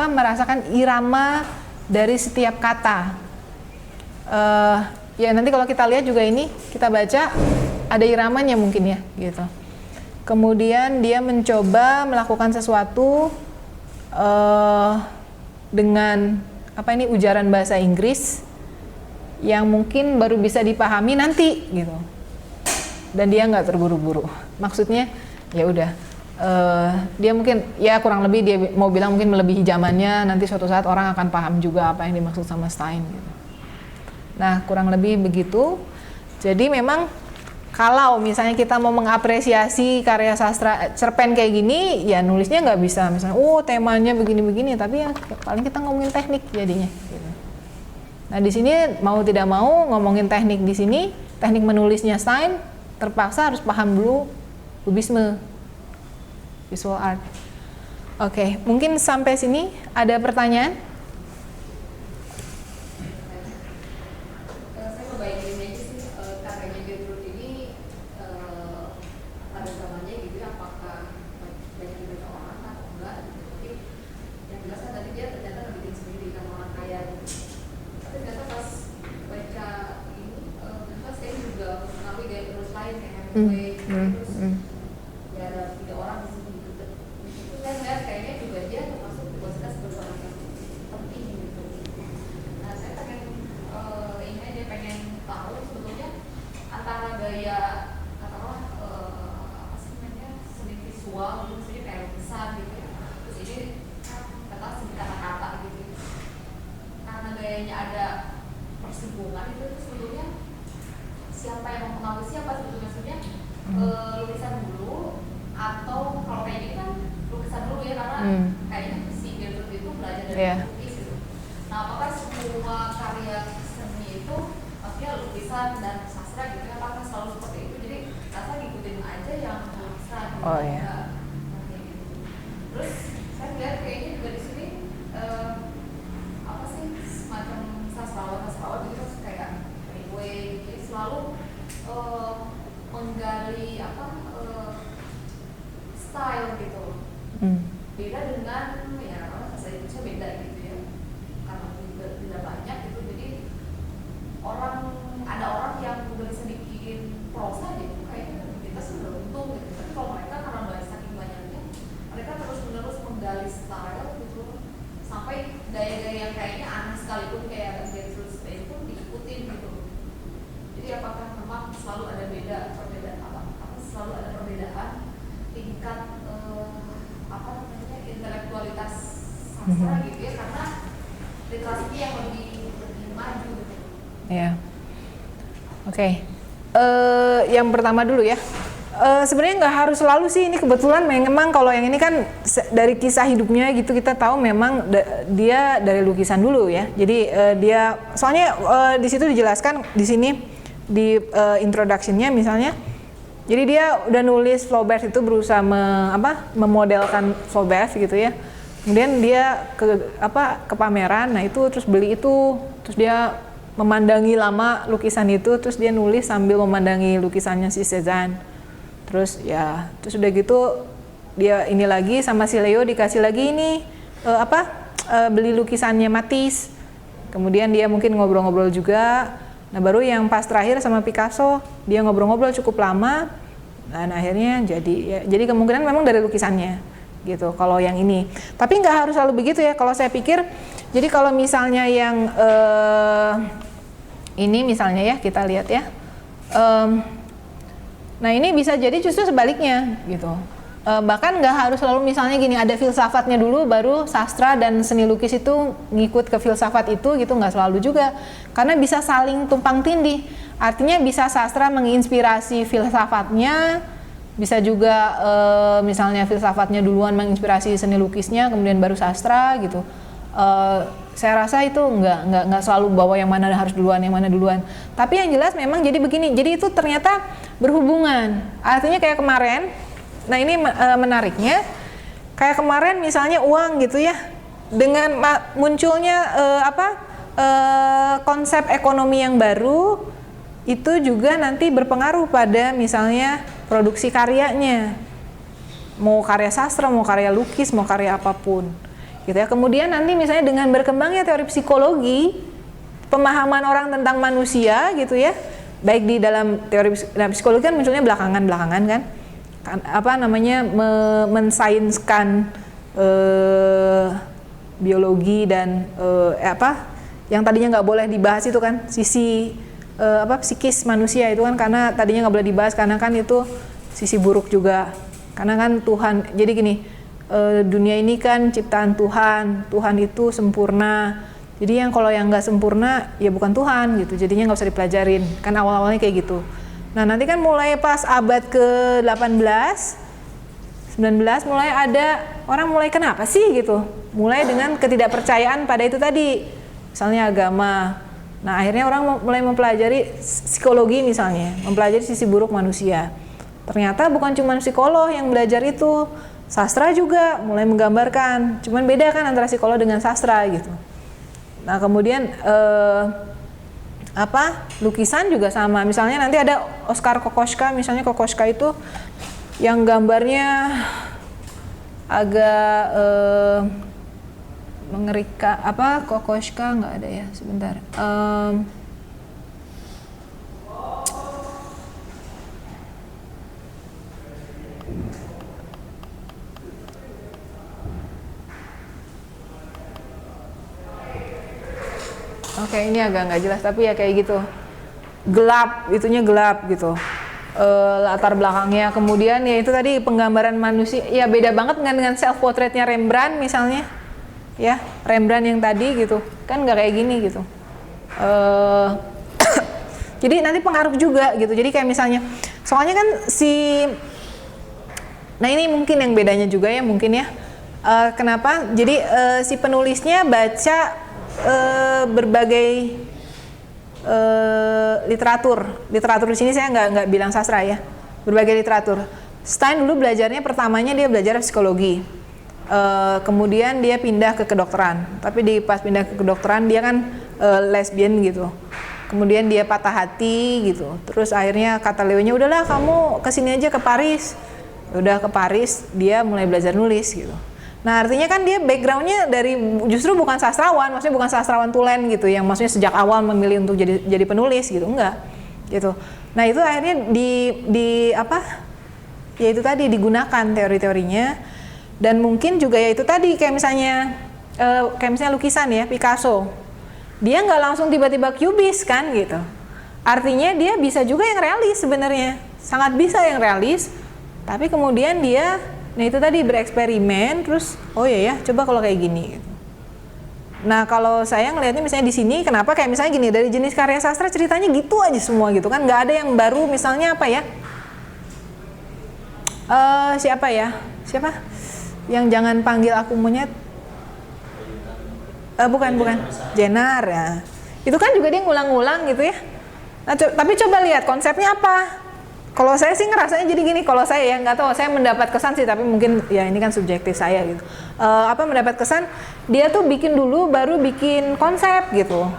merasakan irama dari setiap kata. Ya nanti kalau kita lihat juga ini, kita baca ada iramanya mungkin ya gitu. Kemudian dia mencoba melakukan sesuatu dengan ujaran bahasa Inggris yang mungkin baru bisa dipahami nanti gitu. Dan dia nggak terburu-buru. Maksudnya ya udah, dia mungkin ya kurang lebih dia mau bilang mungkin melebihi zamannya, nanti suatu saat orang akan paham juga apa yang dimaksud sama Stein gitu. Nah kurang lebih begitu. Jadi memang kalau misalnya kita mau mengapresiasi karya sastra cerpen kayak gini, ya nulisnya nggak bisa misalnya, temanya begini-begini, tapi ya paling kita ngomongin teknik jadinya. Gitu. Nah di sini mau tidak mau ngomongin teknik di sini, teknik menulisnya Stein, terpaksa harus paham dulu kubisme, visual art. Oke, mungkin sampai sini ada pertanyaan? Ya ada 3 orang di sini gitu. Itu saya lihat kayaknya juga dia termasuk di posisi sebagai orang yang penting gitu. Nah saya pengen ini aja pengen tahu sebetulnya antara gaya katakanlah apa sih namanya seni visual gitu, misalnya kayak lukisan gitu ya. Terus ini kata seni kata-kata gitu. Karena gayanya ada persinggungan itu sebetulnya siapa yang mempengaruhi siapa sebetulnya lukisan dulu atau kalau kayak gini kan lukisan dulu ya karena kayaknya si Gertrude itu belajar dari lukis gitu. Nah apakah semua karya seni itu maksudnya lukisan dan sastra gitu ya, apakah selalu seperti itu, jadi rasa ngikutin aja yang lukisan gitu. Terus saya lihat kayaknya juga di sini apa sih semacam sastrawan gitu kayak Hemingway, jadi selalu menggali beda dengan ya bahasa Indonesia beda gitu ya, karena beda banyak gitu. Jadi ada orang yang udah bisa bikin prosa gitu, kayaknya kita sih beruntung gitu. Tapi kalau mereka karena banyak saking banyaknya, mereka terus menerus menggali style gitu, sampai gaya-gaya yang kayaknya aneh sekalipun kayak Gertrude Stein pun diikutin gitu. Jadi apakah memang selalu ada perbedaan selalu ada perbedaan tingkat intelektualitas sastra gitu ya, karena literasi yang lebih maju gitu. Ya, oke. Yang pertama dulu ya. Sebenarnya nggak harus selalu sih, ini kebetulan memang kalau yang ini kan dari kisah hidupnya gitu kita tahu memang dia dari lukisan dulu ya. Jadi dia soalnya di situ dijelaskan di sini di introduction-nya misalnya. Jadi dia udah nulis Flaubert itu berusaha memodelkan Flaubert gitu ya. Kemudian dia ke pameran, nah itu terus beli itu, terus dia memandangi lama lukisan itu, terus dia nulis sambil memandangi lukisannya si Cézanne. Terus udah gitu dia ini lagi sama si Leo dikasih lagi ini beli lukisannya Matisse. Kemudian dia mungkin ngobrol-ngobrol juga. Nah baru yang pas terakhir sama Picasso dia ngobrol-ngobrol cukup lama dan akhirnya jadi kemungkinan memang dari lukisannya gitu kalau yang ini. Tapi nggak harus selalu begitu ya kalau saya pikir. Jadi kalau misalnya yang ini misalnya ya kita lihat ya, nah ini bisa jadi justru sebaliknya gitu. Bahkan nggak harus selalu misalnya gini, ada filsafatnya dulu baru sastra dan seni lukis itu ngikut ke filsafat itu gitu, nggak selalu juga, karena bisa saling tumpang tindih. Artinya bisa sastra menginspirasi filsafatnya, bisa juga misalnya filsafatnya duluan menginspirasi seni lukisnya kemudian baru sastra gitu. Saya rasa itu nggak selalu bahwa yang mana harus duluan, yang mana duluan. Tapi yang jelas memang jadi begini, jadi itu ternyata berhubungan. Artinya kayak kemarin. Nah ini menariknya, kayak kemarin misalnya uang gitu ya, dengan munculnya konsep ekonomi yang baru, itu juga nanti berpengaruh pada misalnya produksi karyanya, mau karya sastra, mau karya lukis, mau karya apapun, gitu ya. Kemudian nanti misalnya dengan berkembangnya teori psikologi, pemahaman orang tentang manusia gitu ya, baik di dalam teori psikologi kan munculnya belakangan kan. Mensainskan biologi dan yang tadinya nggak boleh dibahas itu kan sisi psikis manusia itu kan, karena tadinya nggak boleh dibahas karena kan itu sisi buruk juga, karena kan Tuhan, jadi gini, dunia ini kan ciptaan Tuhan itu sempurna, jadi kalau yang nggak sempurna ya bukan Tuhan gitu, jadinya nggak usah dipelajarin kan, awal-awalnya kayak gitu. Nah nanti kan mulai pas abad ke-18, 19 mulai ada orang mulai kenapa sih gitu, mulai dengan ketidakpercayaan pada itu tadi, misalnya agama. Nah akhirnya orang mulai mempelajari psikologi misalnya, mempelajari sisi buruk manusia. Ternyata bukan cuma psikolog yang belajar itu, sastra juga mulai menggambarkan, cuman beda kan antara psikolog dengan sastra gitu. Nah kemudian lukisan juga sama, misalnya nanti ada Oskar Kokoschka, misalnya Kokoschka itu yang gambarnya agak mengerikan, Kokoschka nggak ada ya, sebentar. Oke, ini agak nggak jelas, tapi ya kayak gitu, gelap, itunya gelap gitu, latar belakangnya. Kemudian ya itu tadi penggambaran manusia, ya beda banget dengan self portraitnya Rembrandt misalnya, ya Rembrandt yang tadi gitu, kan nggak kayak gini gitu. Jadi nanti pengaruh juga gitu. Jadi kayak misalnya, soalnya kan nah ini mungkin yang bedanya juga ya mungkin ya. Kenapa? Jadi si penulisnya baca berbagai literatur di sini saya nggak bilang sastra ya, berbagai literatur. Stein dulu belajarnya pertamanya dia belajar psikologi, kemudian dia pindah ke kedokteran, tapi pas pindah ke kedokteran dia kan lesbian gitu, kemudian dia patah hati gitu, terus akhirnya kata Leonya udahlah kamu kesini aja ke Paris, udah ke Paris dia mulai belajar nulis gitu. Nah artinya kan dia backgroundnya dari justru bukan sastrawan, maksudnya bukan sastrawan tulen gitu, yang maksudnya sejak awal memilih untuk jadi penulis gitu, enggak gitu. Nah itu akhirnya di apa? Ya itu tadi digunakan teori-teorinya, dan mungkin juga ya itu tadi kayak misalnya lukisan ya, Picasso, dia nggak langsung tiba-tiba cubis kan gitu. Artinya dia bisa juga yang realis sebenarnya, sangat bisa yang realis, tapi kemudian dia nah itu tadi bereksperimen terus oh ya coba kalau kayak gini gitu. Nah kalau saya ngelihatnya misalnya di sini kenapa kayak misalnya gini, dari jenis karya sastra ceritanya gitu aja semua gitu kan, nggak ada yang baru. Misalnya apa ya, siapa yang jangan panggil aku monyet, bukan Jenar ya, itu kan juga dia ngulang-ngulang gitu ya. Nah tapi coba lihat konsepnya apa. Kalau saya sih ngerasanya jadi gini, kalau saya ya nggak tahu, saya mendapat kesan sih, tapi mungkin ya ini kan subjektif saya gitu. Mendapat kesan dia tuh bikin dulu baru bikin konsep gitu,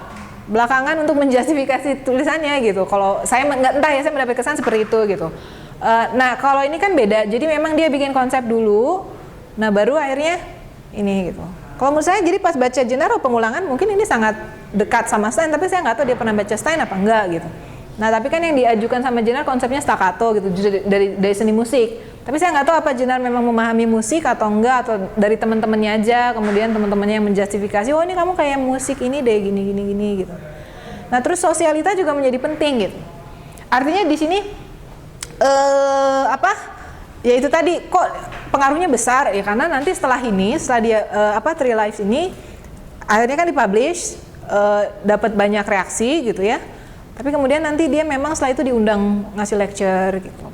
belakangan untuk menjustifikasi tulisannya gitu. Kalau saya nggak entah ya, saya mendapat kesan seperti itu gitu. Nah kalau ini kan beda, jadi memang dia bikin konsep dulu, nah baru akhirnya ini gitu. Kalau menurut saya jadi pas baca Jenaro pengulangan mungkin ini sangat dekat sama Stein, tapi saya nggak tahu dia pernah baca Stein apa enggak gitu. Nah tapi kan yang diajukan sama Jenar konsepnya staccato gitu, dari seni musik. Tapi saya nggak tahu apa Jenar memang memahami musik atau enggak, atau dari teman-temannya aja, kemudian teman-temannya yang menjustifikasi, oh ini kamu kayak musik ini deh gini gitu. Nah terus sosialita juga menjadi penting gitu. Artinya di sini ya itu tadi kok pengaruhnya besar ya, karena nanti setelah dia Three Lives ini akhirnya kan dipublish, dapat banyak reaksi gitu ya. Tapi kemudian nanti dia memang setelah itu diundang ngasih lecture gitu.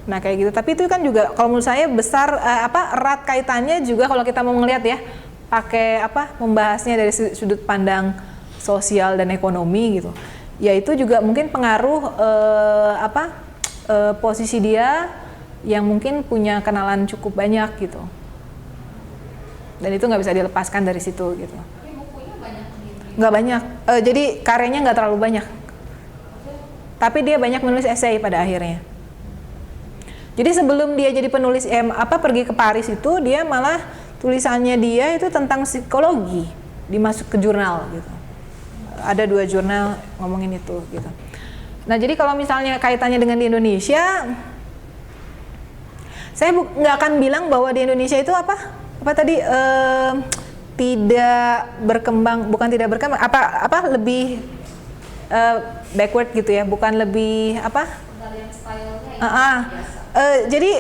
Nah kayak gitu. Tapi itu kan juga kalau menurut saya besar erat kaitannya juga kalau kita mau ngelihat ya, pakai membahasnya dari sudut pandang sosial dan ekonomi gitu. Ya itu juga mungkin pengaruh posisi dia yang mungkin punya kenalan cukup banyak gitu. Dan itu nggak bisa dilepaskan dari situ gitu. Tapi bukunya banyak gitu. Nggak banyak. Jadi karyanya nggak terlalu banyak. Tapi dia banyak menulis esai pada akhirnya. Jadi sebelum dia jadi penulis pergi ke Paris itu, dia malah tulisannya dia itu tentang psikologi, dimasuk ke jurnal gitu. Ada 2 jurnal ngomongin itu gitu. Nah jadi kalau misalnya kaitannya dengan di Indonesia, saya nggak akan bilang bahwa di Indonesia itu tidak berkembang, bukan tidak berkembang, lebih backward gitu ya, bukan lebih Penggalian stylenya jadi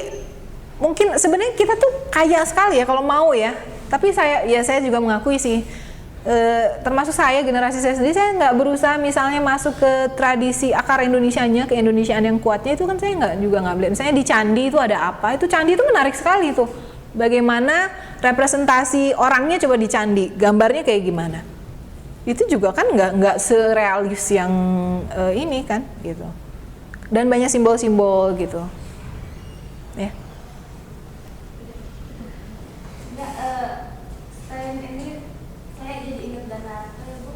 mungkin sebenarnya kita tuh kaya sekali ya kalau mau ya, tapi saya juga mengakui sih, termasuk saya, generasi saya sendiri, saya nggak berusaha misalnya masuk ke tradisi akar Indonesianya, ke Indonesiaan yang kuatnya itu kan saya nggak beli. Misalnya di candi itu ada apa, itu candi itu menarik sekali tuh, bagaimana representasi orangnya coba di candi, gambarnya kayak gimana. Itu juga kan nggak serealis yang ini kan gitu, dan banyak simbol-simbol gitu ya. Selain ini saya jadi ingat Donato ya Bu.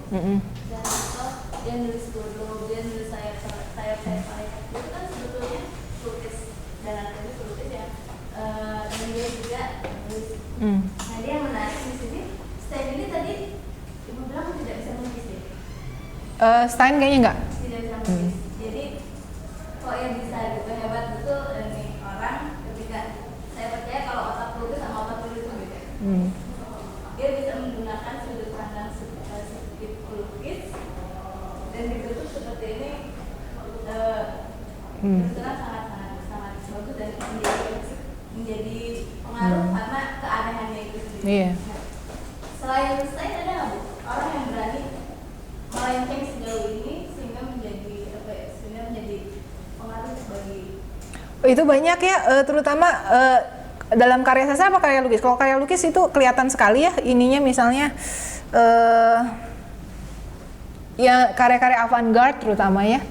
Donato dia nulis dulu, dia nulis sayap malaikat itu kan sebetulnya pelukis. Donato itu pelukis ya, dan dia juga nulis. Nah dia yang menarik di sini, Stein ini tadi Ibu bilang tidak bisa melukis ya? Stein kayaknya enggak. Tidak bisa melukis. Jadi kok yang bisa gitu, hebat betul nih orang ketika saya percaya kalau otak pelukis sama otak tulis itu beda. Dia bisa menggunakan sudut pandang sedikit pelukis dan dibentuk seperti ini, kebetulan sangat bagus dan menjadi pengaruh karena keanehannya itu sendiri. Iya. Selain Stein ada nggak Bu orang yang berani melenceng sejauh ini sehingga menjadi pengaruh bagi? Itu banyak ya, terutama dalam karya sastra apa karya lukis. Kalau karya lukis itu kelihatan sekali ya ininya, misalnya ya karya-karya avant-garde terutama ya,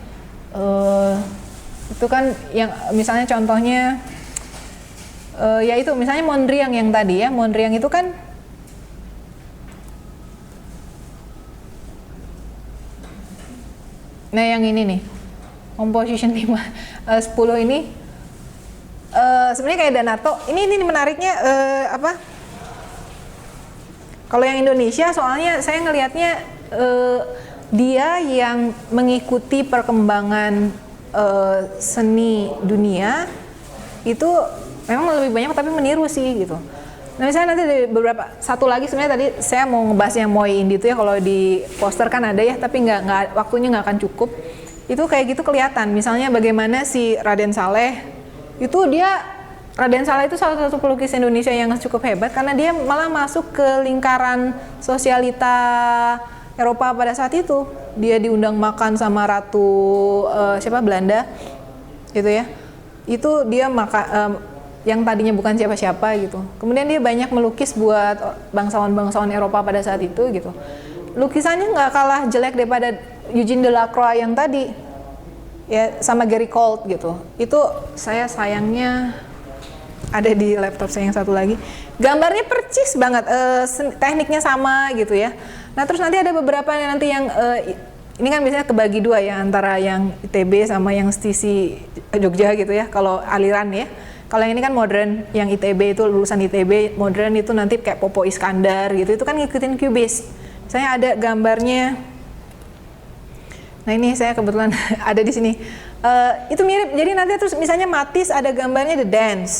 itu kan yang misalnya contohnya ya itu misalnya Mondrian yang tadi ya, Mondrian itu kan nah yang ini nih composition 10 ini sebenarnya kayak Donato. Ini menariknya Kalau yang Indonesia soalnya saya ngelihatnya dia yang mengikuti perkembangan seni dunia itu memang lebih banyak tapi meniru sih gitu. Nah misalnya nanti dari satu lagi sebenarnya tadi saya mau ngebahas yang Moi Indi itu ya, kalau di poster kan ada ya, tapi nggak waktunya nggak akan cukup. Itu kayak gitu kelihatan. Misalnya bagaimana si Raden Saleh itu Raden Saleh itu salah satu pelukis Indonesia yang cukup hebat karena dia malah masuk ke lingkaran sosialita Eropa pada saat itu. Dia diundang makan sama Ratu Belanda gitu ya. Itu dia yang tadinya bukan siapa-siapa gitu. Kemudian dia banyak melukis buat bangsawan-bangsawan Eropa pada saat itu gitu. Lukisannya nggak kalah jelek daripada Eugene Delacroix yang tadi ya, sama Gary Colt gitu. Itu saya sayangnya ada di laptop saya yang satu lagi. Gambarnya percis banget, tekniknya sama gitu ya. Nah terus nanti ada beberapa nanti yang ini kan biasanya kebagi dua ya, antara yang ITB sama yang STC Jogja gitu ya, kalau aliran ya. Kalau yang ini kan modern, yang ITB itu lulusan ITB, modern itu nanti kayak Popo Iskandar gitu, itu kan ngikutin Cubist. Saya ada gambarnya. Nah ini saya kebetulan ada di sini. Itu mirip, jadi nanti terus misalnya Matisse ada gambarnya The Dance.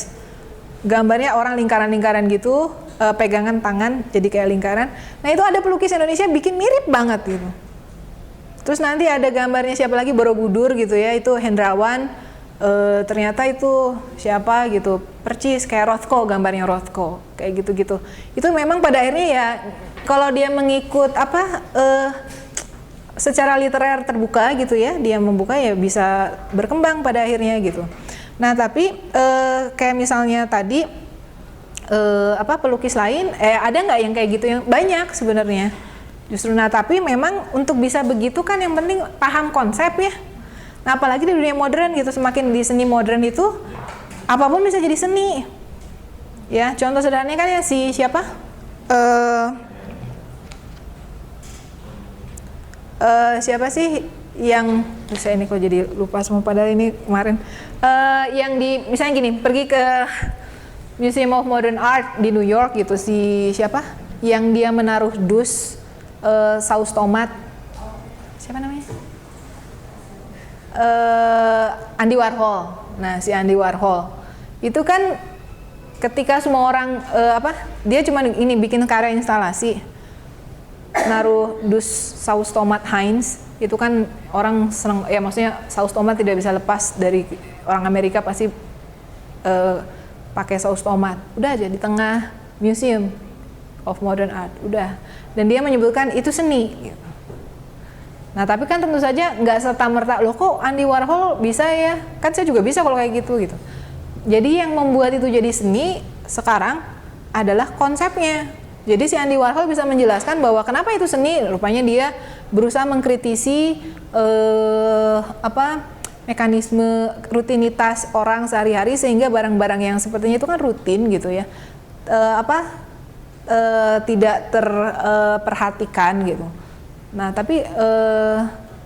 Gambarnya orang lingkaran-lingkaran gitu, pegangan tangan jadi kayak lingkaran. Nah itu ada pelukis Indonesia bikin mirip banget gitu. Terus nanti ada gambarnya siapa lagi, Borobudur gitu ya, itu Hendrawan. Ternyata itu siapa gitu, percis kayak Rothko, gambarnya Rothko kayak gitu-gitu. Itu memang pada akhirnya ya kalau dia mengikut secara literer terbuka gitu ya, dia membuka ya bisa berkembang pada akhirnya gitu. Nah tapi kayak misalnya tadi pelukis lain ada nggak yang kayak gitu, yang banyak sebenarnya justru. Nah tapi memang untuk bisa begitu kan yang penting paham konsep ya. Nah apalagi di dunia modern gitu, semakin di seni modern itu apapun bisa jadi seni ya. Contoh sederhananya kan ya si siapa siapa sih yang saya ini kok jadi lupa semua padahal ini kemarin yang di misalnya gini, pergi ke Museum of Modern Art di New York gitu, si siapa yang dia menaruh dus saus tomat, siapa namanya? Andy Warhol. Nah si Andy Warhol itu kan ketika semua orang dia cuma ini bikin karya instalasi, naruh dus saus tomat Heinz, itu kan orang seneng ya, maksudnya saus tomat tidak bisa lepas dari orang Amerika, pasti pakai saus tomat. Udah aja di tengah Museum of Modern Art, udah. Dan dia menyebutkan itu seni gitu. Nah tapi kan tentu saja nggak serta-merta, loh kok Andy Warhol bisa ya, kan saya juga bisa kalau kayak gitu. Jadi yang membuat itu jadi seni sekarang adalah konsepnya. Jadi si Andy Warhol bisa menjelaskan bahwa kenapa itu seni, rupanya dia berusaha mengkritisi mekanisme rutinitas orang sehari-hari, sehingga barang-barang yang sepertinya itu kan rutin gitu ya, tidak terperhatikan gitu. Nah tapi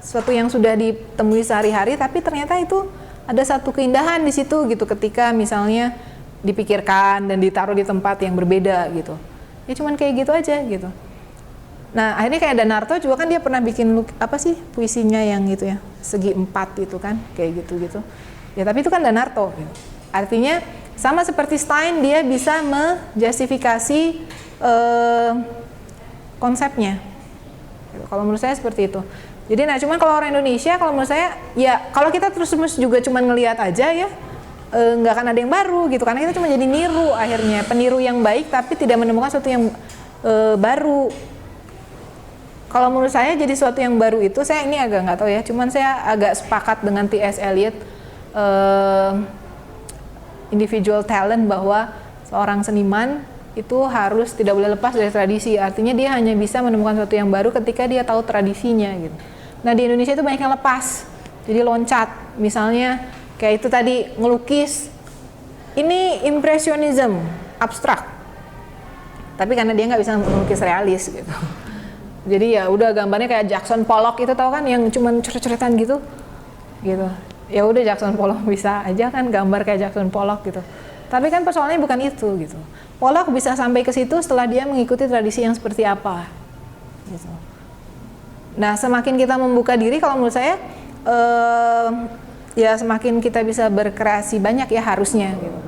sesuatu yang sudah ditemui sehari-hari, tapi ternyata itu ada satu keindahan di situ gitu, ketika misalnya dipikirkan dan ditaruh di tempat yang berbeda gitu. Ya cuman kayak gitu aja gitu. Nah akhirnya kayak Danarto juga kan dia pernah bikin puisinya yang gitu ya, segi 4 itu kan kayak gitu-gitu. Ya tapi itu kan Danarto gitu. Artinya sama seperti Stein, dia bisa menjustifikasi konsepnya. Kalau menurut saya seperti itu. Jadi nah cuman kalau orang Indonesia, kalau menurut saya ya kalau kita terus juga cuman ngelihat aja ya, nggak akan ada yang baru gitu, karena kita cuma jadi niru akhirnya, peniru yang baik tapi tidak menemukan sesuatu yang baru. Kalau menurut saya jadi sesuatu yang baru itu, saya ini agak nggak tahu ya, cuman saya agak sepakat dengan T.S. Eliot, individual talent, bahwa seorang seniman itu harus tidak boleh lepas dari tradisi. Artinya dia hanya bisa menemukan sesuatu yang baru ketika dia tahu tradisinya gitu. Nah di Indonesia itu banyak yang lepas, jadi loncat. Misalnya kayak itu tadi ngelukis, ini impressionism, abstrak, tapi karena dia nggak bisa melukis realis gitu. Jadi ya udah gambarnya kayak Jackson Pollock itu, tahu kan, yang cuman coret-coretan gitu. Ya udah Jackson Pollock bisa aja kan gambar kayak Jackson Pollock gitu. Tapi kan persoalannya bukan itu gitu. Pollock bisa sampai ke situ setelah dia mengikuti tradisi yang seperti apa gitu. Nah, semakin kita membuka diri, kalau menurut saya ya semakin kita bisa berkreasi banyak ya harusnya gitu.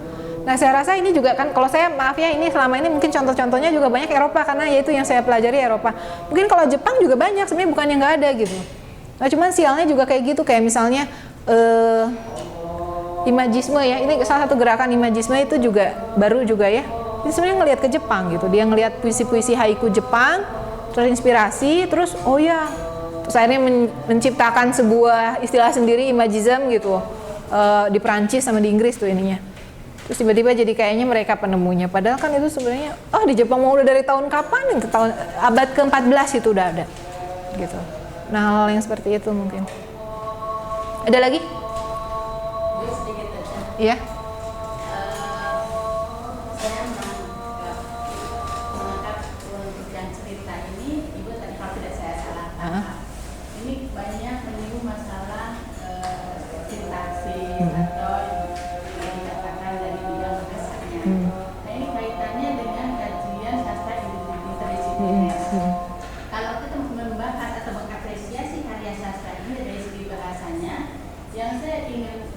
Nah, saya rasa ini juga kan, kalau saya maaf ya, ini selama ini mungkin contoh-contohnya juga banyak Eropa, karena yaitu yang saya pelajari Eropa. Mungkin kalau Jepang juga banyak, sebenarnya bukan yang nggak ada gitu. Nah, cuman sialnya juga kayak gitu, kayak misalnya imagisme ya, ini salah satu gerakan imagisme itu juga baru juga ya. Ini sebenarnya ngelihat ke Jepang gitu, dia ngelihat puisi-puisi haiku Jepang, terinspirasi, terus oh ya, terus akhirnya menciptakan sebuah istilah sendiri, imagism gitu, di Perancis sama di Inggris tuh ininya. Terus tiba-tiba jadi kayaknya mereka penemunya, padahal kan itu sebenarnya, di Jepang mau udah dari tahun kapan, tahun abad ke-14 itu udah ada, gitu. Nah, hal-hal yang seperti itu mungkin. Ada lagi? Sedikit aja. Iya. Saya menangkap untuk yang cerita ini, Ibu tadi kalau tidak saya salah tangkap, ini banyak menyinggung masalah sintaksis atau yang dikatakan dari bidang bahasanya. Nah, ini kaitannya dengan kajian sastra interdisipliner. Kalau kita membahas atau mengapresiasi karya sastra ini dari segi bahasanya, yang saya ingin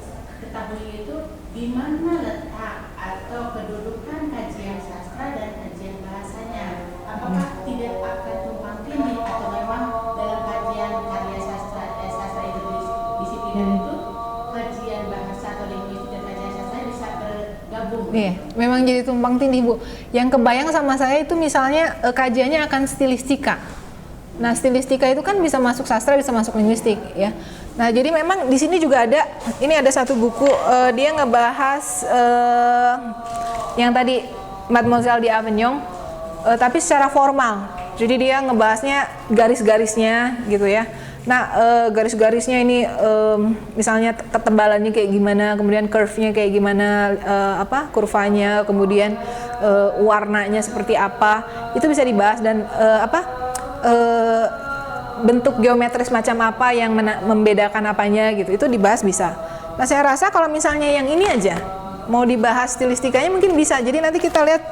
ketahui itu di mana letak atau kedudukan kajian sastra dan kajian bahasanya. Apakah tidak akan tumpang tindih atau memang dalam kajian karya sastra interdisipliner itu kajian bahasa atau linguistik dan kajian sastra bisa bergabung? Iya, memang jadi tumpang tindih, Bu. Yang kebayang sama saya itu misalnya kajiannya akan stilistika. Nah, stilistika itu kan bisa masuk sastra, bisa masuk linguistik ya. Nah, jadi memang di sini juga ada, ini ada satu buku, dia ngebahas yang tadi Mademoiselle d'Avignon, tapi secara formal. Jadi dia ngebahasnya garis-garisnya gitu ya. Nah, garis-garisnya ini misalnya ketebalannya kayak gimana, kemudian curve-nya kayak gimana, kurvanya, kemudian warnanya seperti apa, itu bisa dibahas, dan bentuk geometris macam apa yang membedakan apanya gitu, itu dibahas bisa. Nah, saya rasa kalau misalnya yang ini aja mau dibahas stilistikanya mungkin bisa, jadi nanti kita lihat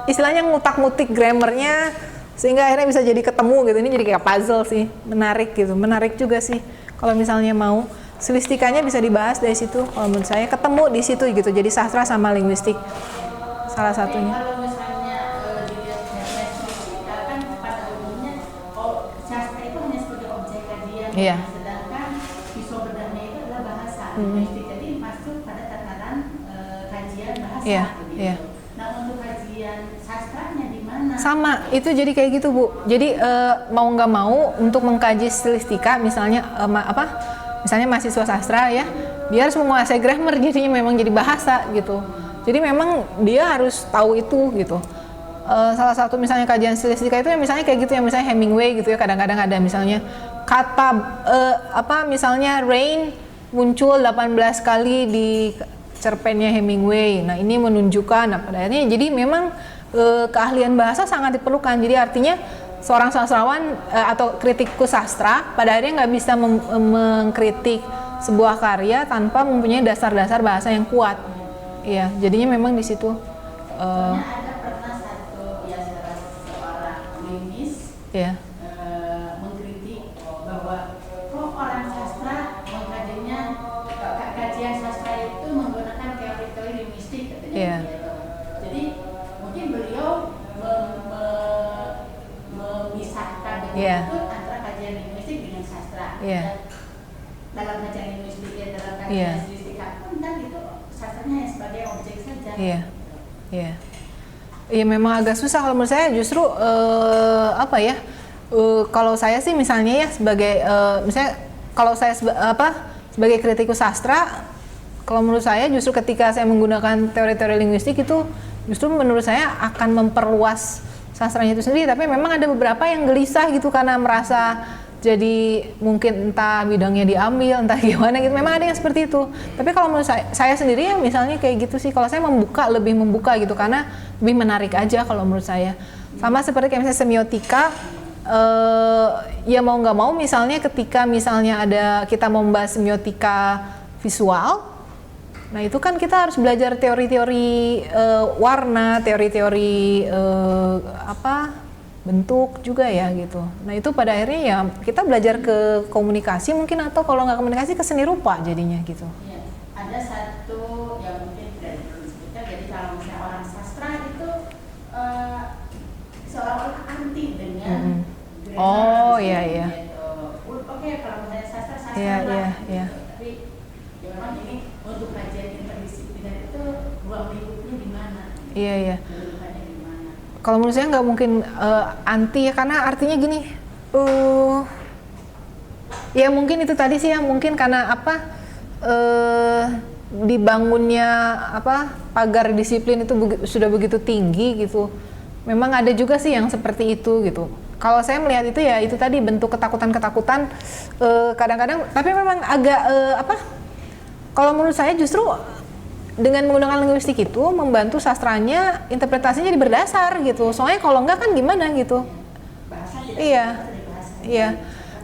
istilahnya ngutak-ngutik grammarnya sehingga akhirnya bisa jadi ketemu gitu. Ini jadi kayak puzzle sih, menarik gitu, menarik juga sih kalau misalnya mau stilistikanya bisa dibahas dari situ. Kalau menurut saya ketemu di situ gitu, jadi sastra sama linguistik salah satunya. Kalau misalnya dilihat dari stilistika kan pada umumnya sastra itu hanya sebagai objek kajian, Iya. sedangkan pisau bedahnya itu adalah bahasa. Linguistik jadi masuk pada tataran kajian bahasa. Iya, begitu. iya. Nah, untuk kajian sastranya di mana? Sama, itu jadi kayak gitu, Bu. Jadi mau nggak mau untuk mengkaji stilistika, misalnya misalnya mahasiswa sastra ya, dia harus menguasai grammar, jadinya memang jadi bahasa gitu. Jadi memang dia harus tahu itu gitu. Salah satu misalnya kajian stilistika itu ya misalnya kayak gitu ya, misalnya Hemingway gitu ya, kadang-kadang ada misalnya kata misalnya rain muncul 18 kali di cerpennya Hemingway. Nah, ini menunjukkan pada akhirnya jadi memang keahlian bahasa sangat diperlukan. Jadi artinya seorang sastrawan atau kritikus sastra pada akhirnya nggak bisa mengkritik sebuah karya tanpa mempunyai dasar-dasar bahasa yang kuat. Iya, jadinya memang di situ. Soalnya ada pernah satu ya seorang linguis Ya. mengkritik bahwa kok orang sastra mengkajinya kajian sastra itu menggunakan teori-teori linguistik katanya. Iya. Gitu. Jadi mungkin beliau memisahkan Iya. betul antara kajian linguistik dengan sastra. Iya. Dan dalam kajian linguistik dan dalam kajian Iya. stilistika pun kan itu sastranya hanya sebagai objek saja. Iya. Iya. Iya, memang agak susah kalau menurut saya, justru kalau saya sih misalnya ya sebagai misalnya kalau saya sebagai kritikus sastra, kalau menurut saya justru ketika saya menggunakan teori-teori linguistik itu justru menurut saya akan memperluas sastranya itu sendiri. Tapi memang ada beberapa yang gelisah gitu karena merasa jadi mungkin entah bidangnya diambil, entah gimana gitu. Memang ada yang seperti itu. Tapi kalau menurut saya sendiri ya misalnya kayak gitu sih. Kalau saya lebih membuka gitu karena lebih menarik aja kalau menurut saya. Sama seperti kayak misalnya semiotika, ya mau nggak mau misalnya ketika misalnya kita mau membahas semiotika visual, Nah itu kan kita harus belajar teori-teori warna, teori-teori bentuk juga ya gitu. Nah itu pada akhirnya ya kita belajar ke komunikasi mungkin, atau kalau nggak komunikasi ke seni rupa jadinya gitu. Ya, ada satu yang mungkin tidak perlu disebutkan. Jadi kalau misalnya orang sastra itu seolah-olah anti dengan grammar. Oh iya iya. Oke, kalau misalnya sastra Iya lah. iya iya. Tapi ya memang ini untuk kajian interdisipliner itu ruang lingkupnya di mana? Iya iya. Kedudukannya di mana? Kalau menurut saya nggak mungkin anti ya, karena artinya gini, ya mungkin itu tadi sih ya, mungkin karena dibangunnya pagar disiplin itu sudah begitu tinggi gitu. Memang ada juga sih yang seperti itu gitu. Kalau saya melihat itu ya itu tadi bentuk ketakutan-ketakutan kadang-kadang, tapi memang agak kalau menurut saya justru dengan menggunakan linguistik itu membantu sastranya interpretasinya jadi berdasar gitu. Soalnya kalau enggak kan gimana gitu. Bahasa tidak Iya. bahasa. Iya.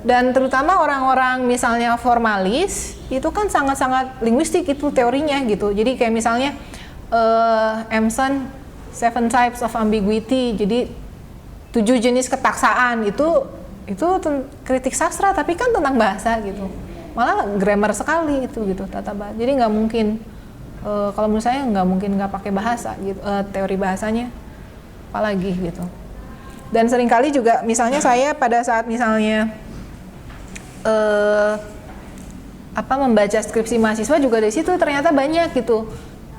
Dan terutama orang-orang misalnya formalis itu kan sangat-sangat linguistik itu teorinya gitu. Jadi kayak misalnya Emerson Seven Types of Ambiguity. Jadi 7 jenis ketaksaan itu kritik sastra tapi kan tentang bahasa gitu. Malah grammar sekali itu gitu tata bahasa. Jadi nggak mungkin kalau menurut saya nggak mungkin nggak pakai bahasa gitu, teori bahasanya apalagi gitu. Dan seringkali juga misalnya saya pada saat misalnya membaca skripsi mahasiswa juga dari situ ternyata banyak gitu.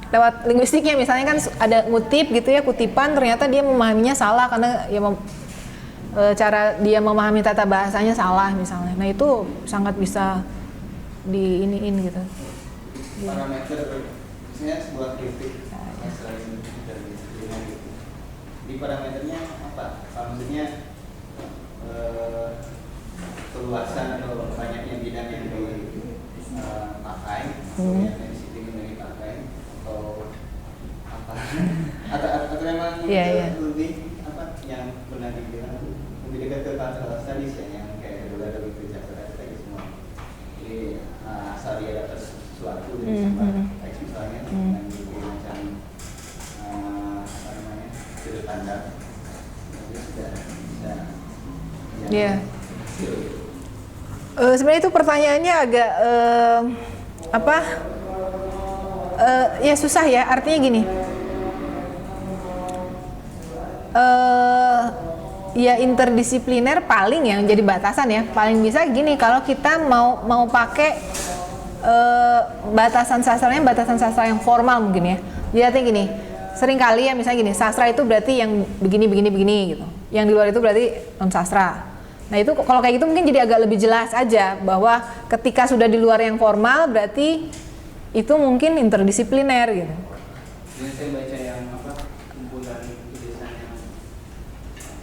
Lewat linguistiknya misalnya kan ada ngutip gitu ya, kutipan ternyata dia memahaminya salah karena ya cara dia memahami tata bahasanya salah misalnya. Nah itu sangat bisa diiniin gitu. Parameter misalnya sebuah kritik selain dari disiplinnya gitu. Di parameternya apa? Maksudnya keluasan atau banyaknya bidang yang dipakai, banyaknya disiplin yang dipakai, atau apa? Atau memang lebih yang benar dibilang lebih dekat ke cultural studies ya, yang kayak dulu ada literature tadi semua. Jadi asal dia dapat sesuatu dari sebuah teks misalnya dengan berbagai macam sudut pandang, itu sudah bisa. Iya. Sebenarnya itu pertanyaannya agak ya susah ya, artinya gini. Ya interdisipliner paling yang jadi batasan ya, paling bisa gini kalau kita mau pakai batasan sastra yang formal mungkin ya. Jadi artinya gini, seringkali ya misalnya gini, sastra itu berarti yang begini gitu. Yang di luar itu berarti non sastra. Nah itu kalau kayak gitu mungkin jadi agak lebih jelas aja bahwa ketika sudah di luar yang formal berarti itu mungkin interdisipliner gitu. Ini saya baca yang kumpulan tulisan yang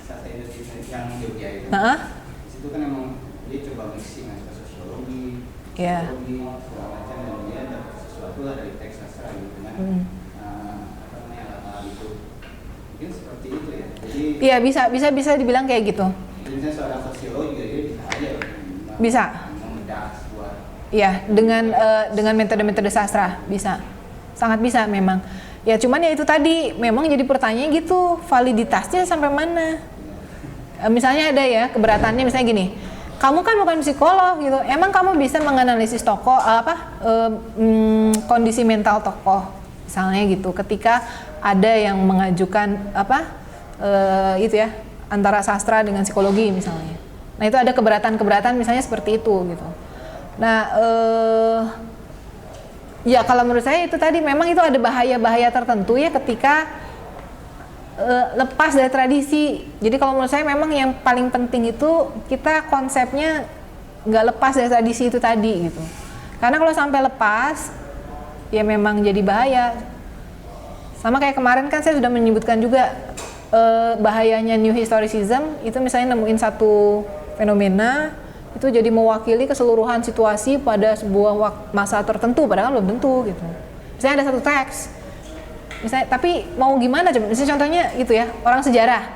sastra Indonesia yang Jogja itu. Di situ kan emang dia coba mixing antara sosiologi, segala macam, dan dia dapat sesuatu lah dari teks sastra gitu kan. Alat-alat itu mungkin seperti itu ya. Jadi iya bisa dibilang kayak gitu. Misalnya seorang sosiolog juga dia bisa aja bisa membedah sebuah. Iya, dengan metode-metode sastra bisa, sangat bisa memang. Ya cuman ya itu tadi memang jadi pertanyaan gitu, validitasnya sampai mana? Misalnya ada ya keberatannya misalnya gini, kamu kan bukan psikolog gitu, emang kamu bisa menganalisis tokoh kondisi mental tokoh misalnya gitu, ketika ada yang mengajukan itu ya antara sastra dengan psikologi misalnya. Nah itu ada keberatan misalnya seperti itu gitu. Nah ya kalau menurut saya itu tadi memang itu ada bahaya-bahaya tertentu ya ketika lepas dari tradisi. Jadi kalau menurut saya memang yang paling penting itu kita konsepnya nggak lepas dari tradisi itu tadi gitu. Karena kalau sampai lepas ya memang jadi bahaya. Sama kayak kemarin kan saya sudah menyebutkan juga bahayanya new historicism itu misalnya nemuin satu fenomena itu jadi mewakili keseluruhan situasi pada sebuah masa tertentu padahal belum tentu gitu. Misalnya ada satu teks misalnya, tapi mau gimana coba, misalnya contohnya gitu ya, orang sejarah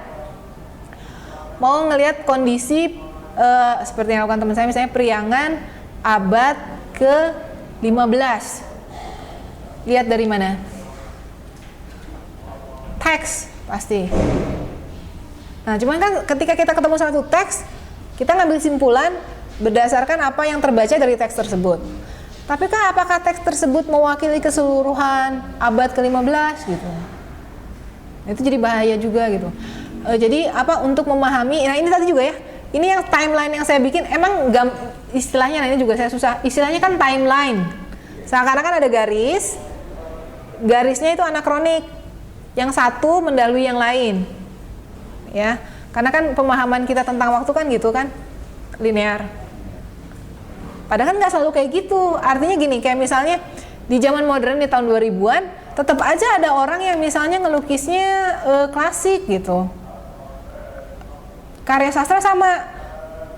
mau ngelihat kondisi seperti yang lakukan teman saya misalnya Priangan abad ke-15 Lihat dari mana? Teks pasti. Nah, cuman kan ketika kita ketemu satu teks, kita ngambil simpulan berdasarkan apa yang terbaca dari teks tersebut. Tapi kan apakah teks tersebut mewakili keseluruhan abad ke-15 gitu? Itu jadi bahaya juga gitu. Jadi apa untuk memahami, nah ini tadi juga ya, ini yang timeline yang saya bikin emang istilahnya, nah ini juga saya susah, istilahnya kan timeline. Seakan-akan ada garisnya itu anakronik, yang satu mendahului yang lain, ya. Karena kan pemahaman kita tentang waktu kan gitu kan, linear. Padahal kan nggak selalu kayak gitu. Artinya gini, kayak misalnya di zaman modern di tahun 2000-an, tetap aja ada orang yang misalnya ngelukisnya klasik gitu. Karya sastra sama.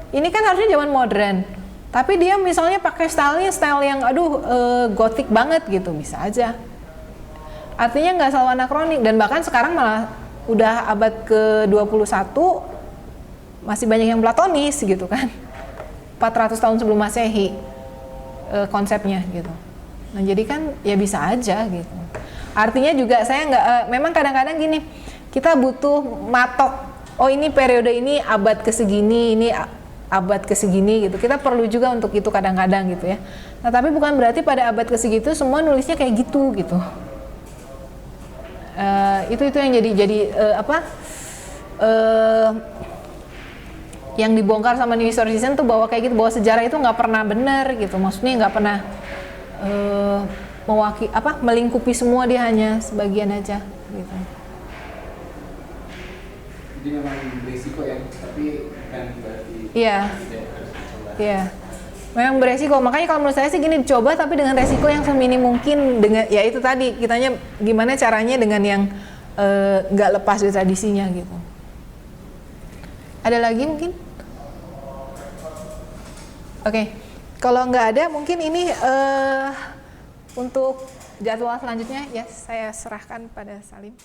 Ini kan harusnya zaman modern. Tapi dia misalnya pakai style yang gotik banget gitu, bisa aja. Artinya nggak selalu anakronik, dan bahkan sekarang malah udah abad ke-21 masih banyak yang platonis gitu kan. 400 tahun sebelum Masehi konsepnya gitu. Nah, jadi kan ya bisa aja gitu. Artinya juga saya nggak, memang kadang-kadang gini, kita butuh matok. Oh, ini periode ini abad ke-segini, ini abad ke-segini gitu. Kita perlu juga untuk itu kadang-kadang gitu ya. Nah, tapi bukan berarti pada abad ke-segitu semua nulisnya kayak gitu gitu. Itu yang jadi yang dibongkar sama New Historicism tuh bahwa kayak gitu, bahwa sejarah itu nggak pernah benar gitu. Maksudnya nggak pernah melingkupi semua, dia hanya sebagian aja gitu. Jadi memang berisiko ya, tapi bukan berarti Iya. tidak harus dicoba. Iya. Memang beresiko. Makanya kalau menurut saya sih gini, dicoba tapi dengan resiko yang seminim mungkin, dengan ya itu tadi, kitanya gimana caranya dengan yang nggak lepas dari tradisinya gitu. Ada lagi mungkin? Oke. Kalau nggak ada mungkin ini untuk jadwal selanjutnya ya saya serahkan pada Salim.